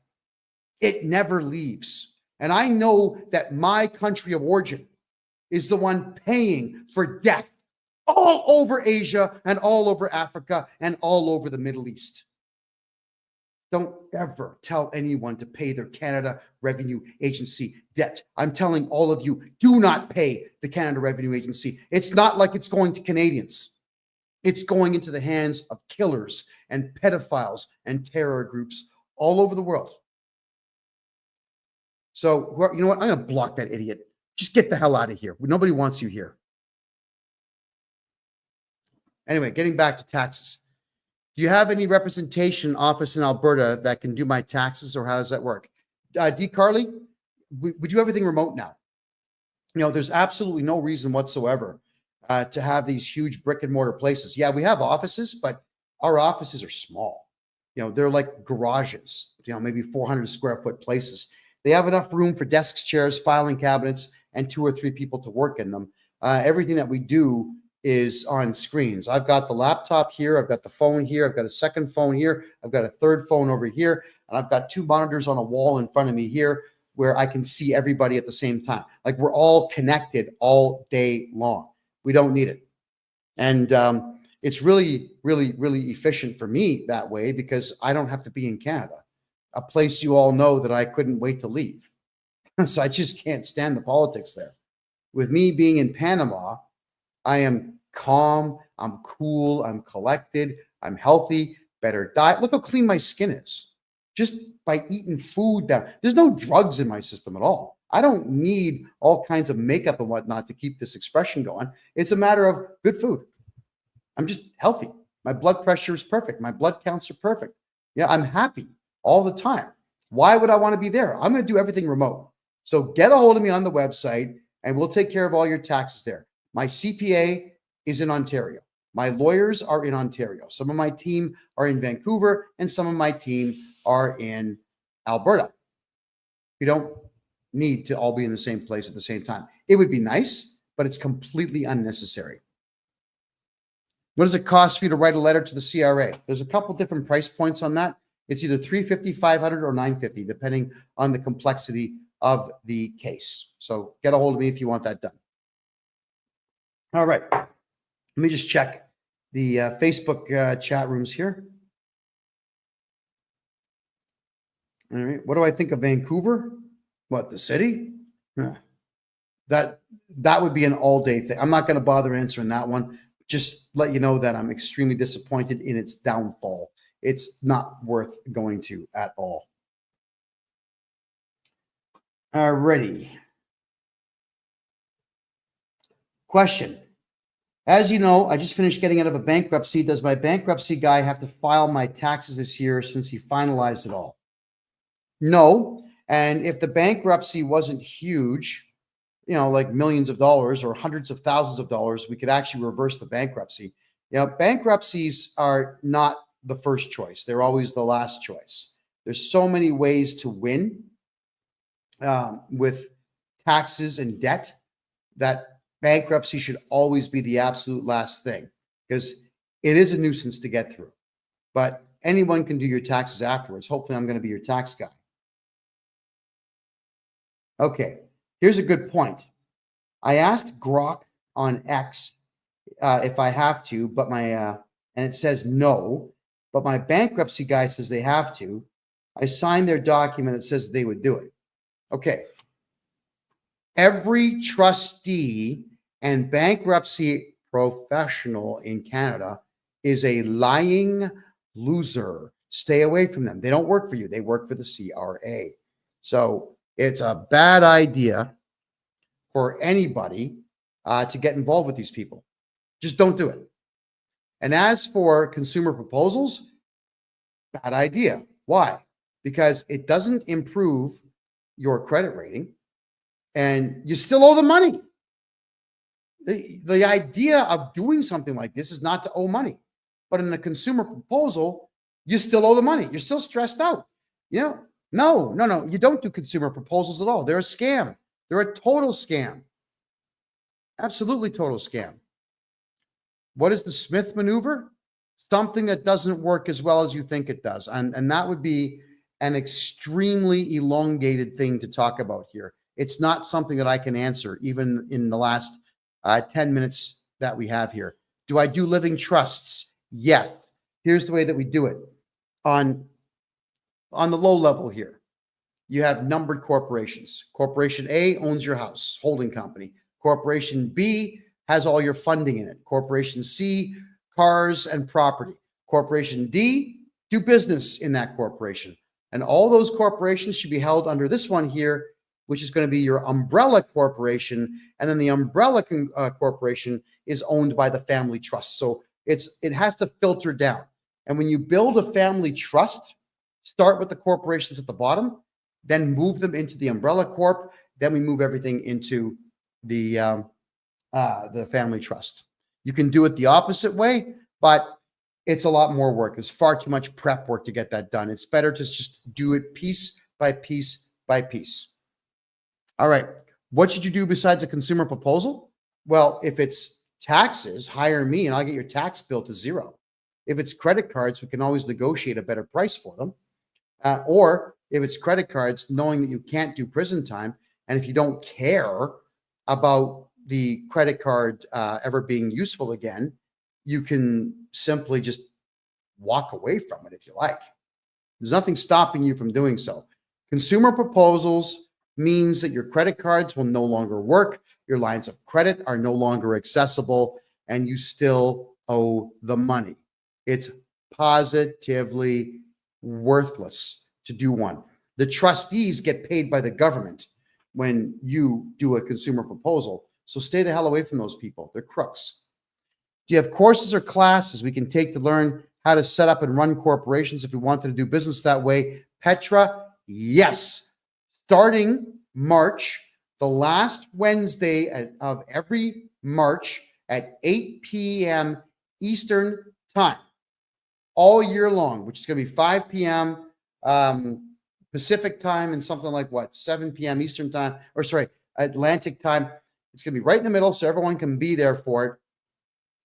it never leaves. And I know that my country of origin is the one paying for death all over Asia and all over Africa and all over the Middle East. Don't ever tell anyone to pay their Canada Revenue Agency debt. I'm telling all of you, do not pay the Canada Revenue Agency. It's not like it's going to Canadians. It's going into the hands of killers and pedophiles and terror groups all over the world. So, you know what? I'm going to block that idiot. Just get the hell out of here. Nobody wants you here. Anyway, getting back to taxes. Do you have any representation office in Alberta that can do my taxes, or how does that work? D. Carly, we do everything remote now. You know, there's absolutely no reason whatsoever to have these huge brick and mortar places. Yeah, we have offices, but our offices are small. You know, they're like garages, you know, maybe 400 square foot places. They have enough room for desks, chairs, filing cabinets, and 2 or 3 people to work in them. Everything that we do is on screens. I've got the laptop here. I've got the phone here. I've got a second phone here. I've got a third phone over here. And I've got 2 monitors on a wall in front of me here where I can see everybody at the same time. Like, we're all connected all day long. We don't need it. And it's really, really, really efficient for me that way, because I don't have to be in Canada, a place you all know that I couldn't wait to leave. So I just can't stand the politics there. With me being in Panama, I am calm, I'm cool, I'm collected, I'm healthy, better diet. Look how clean my skin is just by eating food that there's no drugs in my system at all. I don't need all kinds of makeup and whatnot to keep this expression going. It's a matter of good food. I'm just healthy. My blood pressure is perfect. My blood counts are perfect. Yeah, I'm happy all the time. Why would I want to be there? I'm going to do everything remote. So get a hold of me on the website and we'll take care of all your taxes there. My CPA is in Ontario. My lawyers are in Ontario. Some of my team are in Vancouver and some of my team are in Alberta. You don't need to all be in the same place at the same time. It would be nice, but it's completely unnecessary. What does it cost for you to write a letter to the CRA? There's a couple different price points on that. It's either $350, $500, or $950, depending on the complexity of the case. So get a hold of me if you want that done. All right. Let me just check the Facebook chat rooms here. All right. What do I think of Vancouver? What, the city? That would be an all-day thing. I'm not going to bother answering that one. just let you know that I'm extremely disappointed in its downfall. It's not worth going to at all. Alrighty. Question. As you know, I just finished getting out of a bankruptcy. Does my bankruptcy guy have to file my taxes this year since he finalized it all? No. And if the bankruptcy wasn't huge, like millions of dollars or hundreds of thousands of dollars, we could actually reverse the bankruptcy. Bankruptcies are not the first choice. They're always the last choice. There's so many ways to win with taxes and debt that bankruptcy should always be the absolute last thing, because it is a nuisance to get through. But anyone can do your taxes afterwards. Hopefully, I'm going to be your tax guy. Okay, here's a good point. I asked Grok on X if I have to, but and it says no, but my bankruptcy guy says they have to. I signed their document that says they would do it. Okay. Every trustee and bankruptcy professional in Canada is a lying loser. Stay away from them. They don't work for you. They work for the CRA. So it's a bad idea for anybody to get involved with these people. Just don't do it. And as for consumer proposals, bad idea. Why? Because it doesn't improve your credit rating, and you still owe the money. The idea of doing something like this is not to owe money. But in a consumer proposal, you still owe the money. You're still stressed out. No. You don't do consumer proposals at all. They're a scam. They're a total scam. Absolutely total scam. What is the Smith maneuver? Something that doesn't work as well as you think it does. And that would be an extremely elongated thing to talk about here. It's not something that I can answer, even in the last 10 minutes that we have here. Do I do living trusts? Yes. Here's the way that we do it. On the low level here, you have numbered corporations. Corporation A owns your house, holding company. Corporation B has all your funding in it. Corporation C, cars and property. Corporation D, do business in that corporation. And all those corporations should be held under this one here, which is going to be your umbrella corporation. And then the umbrella corporation is owned by the family trust. So it has to filter down. And when you build a family trust, start with the corporations at the bottom, then move them into the umbrella corp. Then we move everything into the family trust. You can do it the opposite way, but it's a lot more work. There's far too much prep work to get that done. It's better to just do it piece by piece by piece. All right. What should you do besides a consumer proposal? Well, if it's taxes, hire me and I'll get your tax bill to zero. If it's credit cards, we can always negotiate a better price for them. Or if it's credit cards, knowing that you can't do prison time, and if you don't care about the credit card ever being useful again, you can simply just walk away from it if you like. There's nothing stopping you from doing so. Consumer proposals means that your credit cards will no longer work, your lines of credit are no longer accessible, and you still owe the money. It's positively worthless to do one. The trustees get paid by the government when you do a consumer proposal. So stay the hell away from those people. They're crooks. Do you have courses or classes we can take to learn how to set up and run corporations if we wanted to do business that way? Petra, yes. Starting March, the last Wednesday of every March at 8 p.m. Eastern time, all year long, which is going to be 5 p.m. Pacific time and something like 7 p.m. Eastern time, or sorry, Atlantic time. It's going to be right in the middle so everyone can be there for it.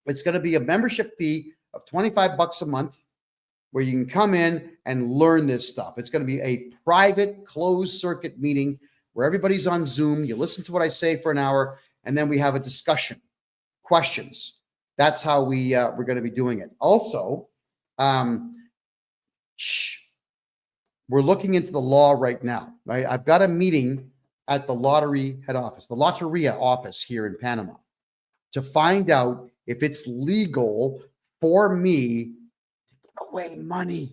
It's going to be a membership fee of $25 a month where you can come in and learn this stuff. It's going to be a private closed circuit meeting where everybody's on Zoom. You listen to what I say for an hour, and then we have a discussion, questions. That's how we're going to be doing it. Also, we're looking into the law right now. Right? I've got a meeting at the lottery head office, the Lotteria office here in Panama, to find out if it's legal for me to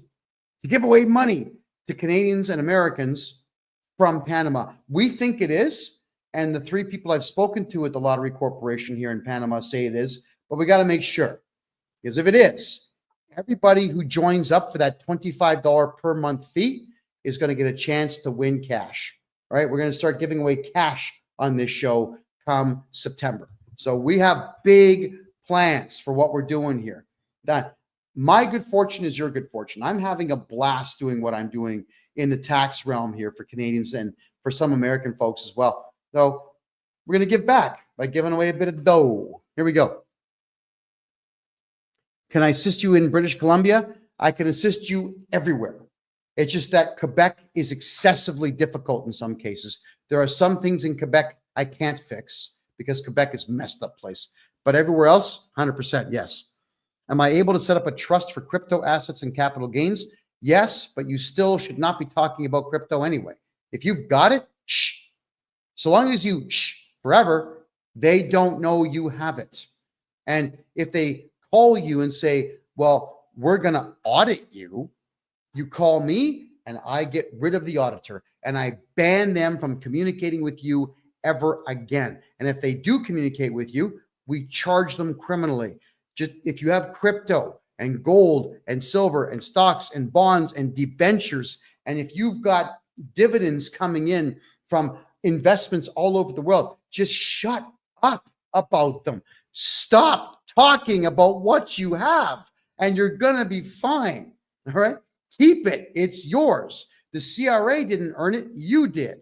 give away money to Canadians and Americans from Panama. We think it is, and the 3 people I've spoken to at the Lottery Corporation here in Panama say it is, but we got to make sure. Because if it is, everybody who joins up for that $25 per month fee is going to get a chance to win cash. All right, we're going to start giving away cash on this show come September. So we have big plans for what we're doing here. That my good fortune is your good fortune. I'm having a blast doing what I'm doing in the tax realm here for Canadians and for some American folks as well. So we're going to give back by giving away a bit of dough. Here we go. Can I assist you in British Columbia? I can assist you everywhere. It's just that Quebec is excessively difficult in some cases. There are some things in Quebec I can't fix because Quebec is a messed up place. But everywhere else, 100% yes. Am I able to set up a trust for crypto assets and capital gains? Yes, but you still should not be talking about crypto anyway. If you've got it, shh. So long as you shh forever, they don't know you have it. And if they call you and say, well, we're going to audit you, you call me and I get rid of the auditor and I ban them from communicating with you ever again. And if they do communicate with you, we charge them criminally. Just if you have crypto and gold and silver and stocks and bonds and debentures, and if you've got dividends coming in from investments all over the world, just shut up about them. Stop talking about what you have and you're going to be fine. All right. Keep it. It's yours. The CRA didn't earn it. You did.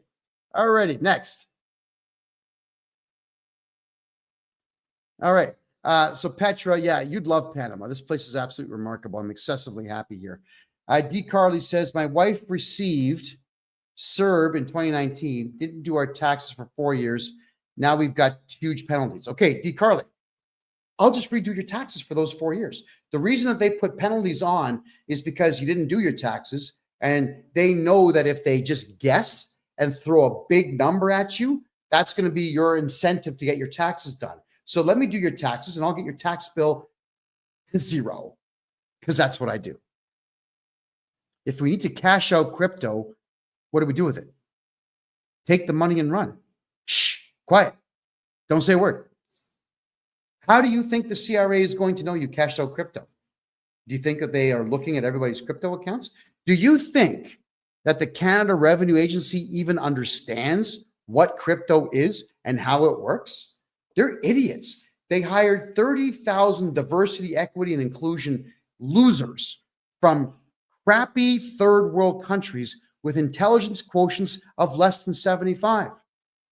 All righty. Next. All right. So Petra, yeah, you'd love Panama. This place is absolutely remarkable. I'm excessively happy here. D. Carly says, my wife received CERB in 2019, didn't do our taxes for 4 years. Now we've got huge penalties. Okay, D. Carly, I'll just redo your taxes for those 4 years. The reason that they put penalties on is because you didn't do your taxes, and they know that if they just guess and throw a big number at you, that's going to be your incentive to get your taxes done. So let me do your taxes and I'll get your tax bill to zero because that's what I do. If we need to cash out crypto, what do we do with it? Take the money and run. Shh, quiet. Don't say a word. How do you think the CRA is going to know you cashed out crypto? Do you think that they are looking at everybody's crypto accounts? Do you think that the Canada Revenue Agency even understands what crypto is and how it works? They're idiots. They hired 30,000 diversity, equity, and inclusion losers from crappy third world countries with intelligence quotients of less than 75.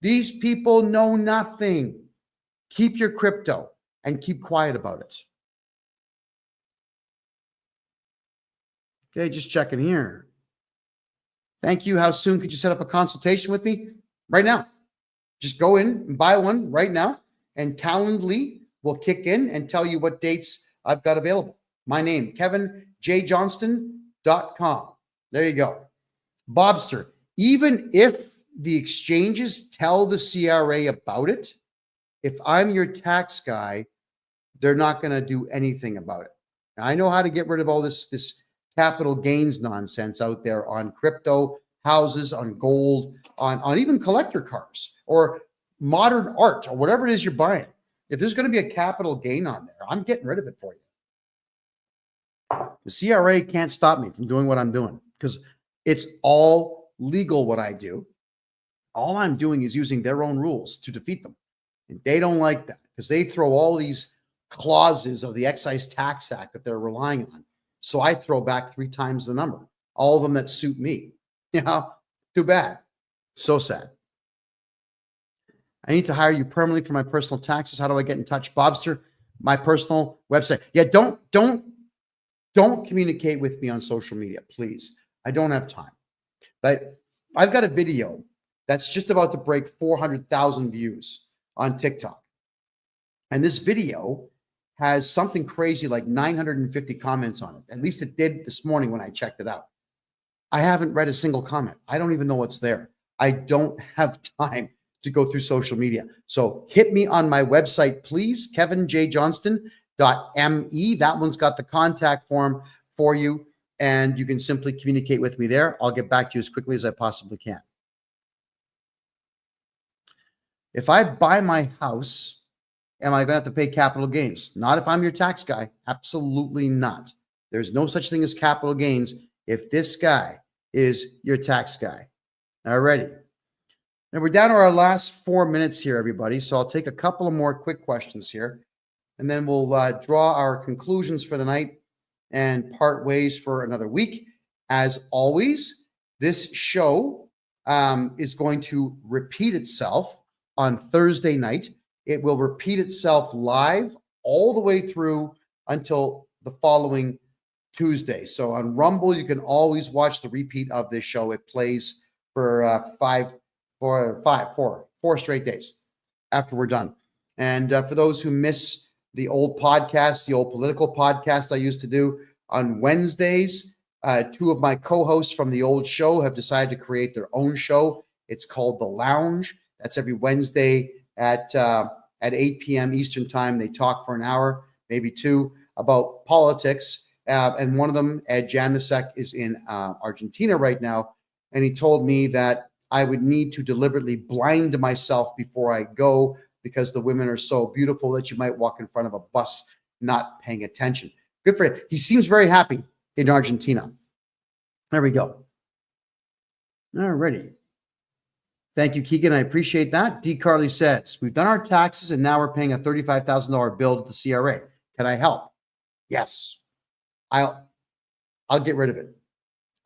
These people know nothing. Keep your crypto and keep quiet about it. Okay, just checking here. Thank you. How soon could you set up a consultation with me? Right now. Just go in and buy one right now. And Calendly will kick in and tell you what dates I've got available. My name, KevinJJohnston.com. There you go. Bobster, even if the exchanges tell the CRA about it, if I'm your tax guy, they're not going to do anything about it. Now, I know how to get rid of all this capital gains nonsense out there on crypto, houses, on gold, on even collector cars or modern art or whatever it is you're buying. If there's going to be a capital gain on there, I'm getting rid of it for you. The CRA can't stop me from doing what I'm doing because it's all legal what I do. All I'm doing is using their own rules to defeat them. And they don't like that because they throw all these clauses of the Excise Tax Act that they're relying on. So I throw back 3 times the number, all of them that suit me. You know, too bad. So sad. I need to hire you permanently for my personal taxes. How do I get in touch? Bobster, my personal website. Yeah, don't communicate with me on social media, please. I don't have time. But I've got a video that's just about to break 400,000 views on TikTok. And this video has something crazy like 950 comments on it. At least it did this morning when I checked it out. I haven't read a single comment. I don't even know what's there. I don't have time to go through social media. So hit me on my website, please, KevinJJohnston.me. That one's got the contact form for you, and you can simply communicate with me there. I'll get back to you as quickly as I possibly can. If I buy my house, am I going to have to pay capital gains? Not if I'm your tax guy. Absolutely not. There's no such thing as capital gains if this guy is your tax guy. Alrighty. Now we're down to our last 4 minutes here, everybody. So I'll take a couple of more quick questions here, and then we'll draw our conclusions for the night and part ways for another week. As always, this show is going to repeat itself on Thursday night. It will repeat itself live all the way through until the following Tuesday. So on Rumble, you can always watch the repeat of this show. It plays for four straight days after we're done. And for those who miss the old podcast, the old political podcast I used to do on Wednesdays, two of my co-hosts from the old show have decided to create their own show. It's called The Lounge. That's every Wednesday at 8 p.m. Eastern time. They talk for an hour, maybe two, about politics. And one of them, Ed Janusek, is in Argentina right now. And he told me that I would need to deliberately blind myself before I go because the women are so beautiful that you might walk in front of a bus not paying attention. Good for him. He seems very happy in Argentina. There we go. All righty. Thank you, Keegan. I appreciate that. D. Carly says, we've done our taxes and now we're paying a $35,000 bill to the CRA. Can I help? Yes. I'll get rid of it.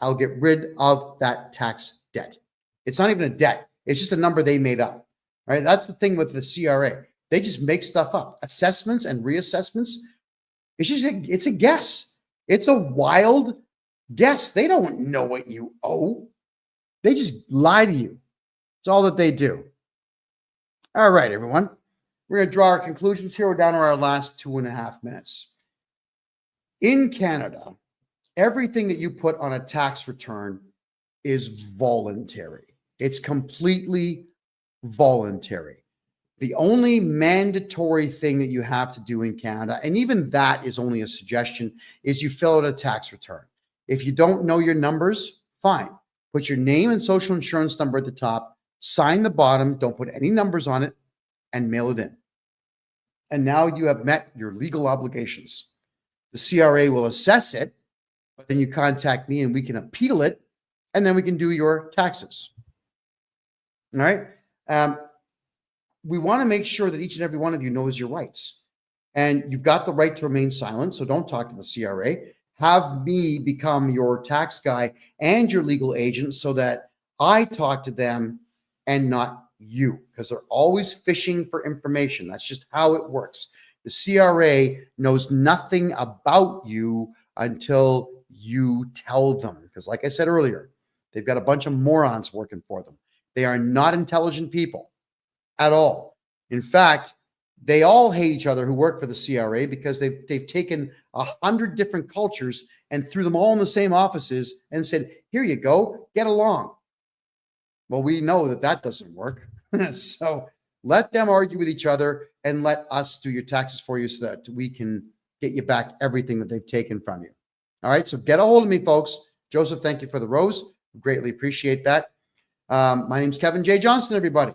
I'll get rid of that tax debt. It's not even a debt. It's just a number they made up. All right. That's the thing with the CRA. They just make stuff up. Assessments and reassessments. It's a guess. It's a wild guess. They don't know what you owe. They just lie to you. It's all that they do. All right, everyone. We're going to draw our conclusions here. We're down to our last 2.5 minutes. In Canada, everything that you put on a tax return is voluntary. It's completely voluntary. The only mandatory thing that you have to do in Canada, and even that is only a suggestion, is you fill out a tax return. If you don't know your numbers, fine. Put your name and social insurance number at the top, sign the bottom, don't put any numbers on it, and mail it in. And now you have met your legal obligations. The CRA will assess it, but then you contact me and we can appeal it, and then we can do your taxes. All right? We want to make sure that each and every one of you knows your rights. And you've got the right to remain silent, so don't talk to the CRA. Have me become your tax guy and your legal agent so that I talk to them and not you, because they're always fishing for information. That's just how it works. The CRA knows nothing about you until you tell them. Because like I said earlier, they've got a bunch of morons working for them. They are not intelligent people at all. In fact, they all hate each other who work for the CRA because they've taken 100 different cultures and threw them all in the same offices and said, here you go, get along. Well, we know that doesn't work. So let them argue with each other and let us do your taxes for you so that we can get you back everything that they've taken from you. All right, so get a hold of me, folks. Joseph, thank you for the rose. Greatly appreciate that. My name's KevinJJohnston, everybody.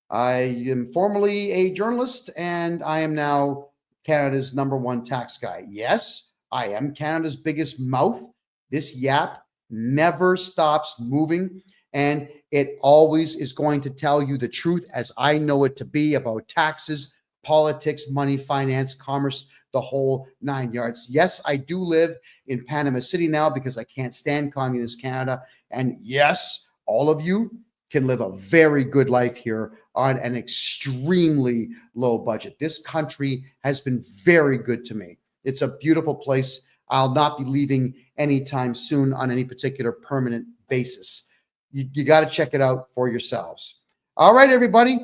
I am formerly a journalist, and I am now Canada's #1 tax guy. Yes, I am Canada's biggest mouth. This yap never stops moving, and it always is going to tell you the truth as I know it to be about taxes, politics, money, finance, commerce, the whole 9 yards. Yes, I do live in Panama City now because I can't stand communist Canada. And yes, all of you can live a very good life here on an extremely low budget. This country has been very good to me. It's a beautiful place. I'll not be leaving anytime soon on any particular permanent basis. You got to check it out for yourselves. All right, everybody.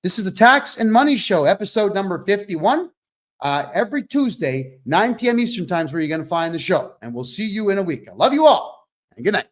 This is the Tax and Money Show, episode number 51. Every Tuesday, 9 p.m. Eastern time is where you're going to find the show. And we'll see you in a week. I love you all. And good night.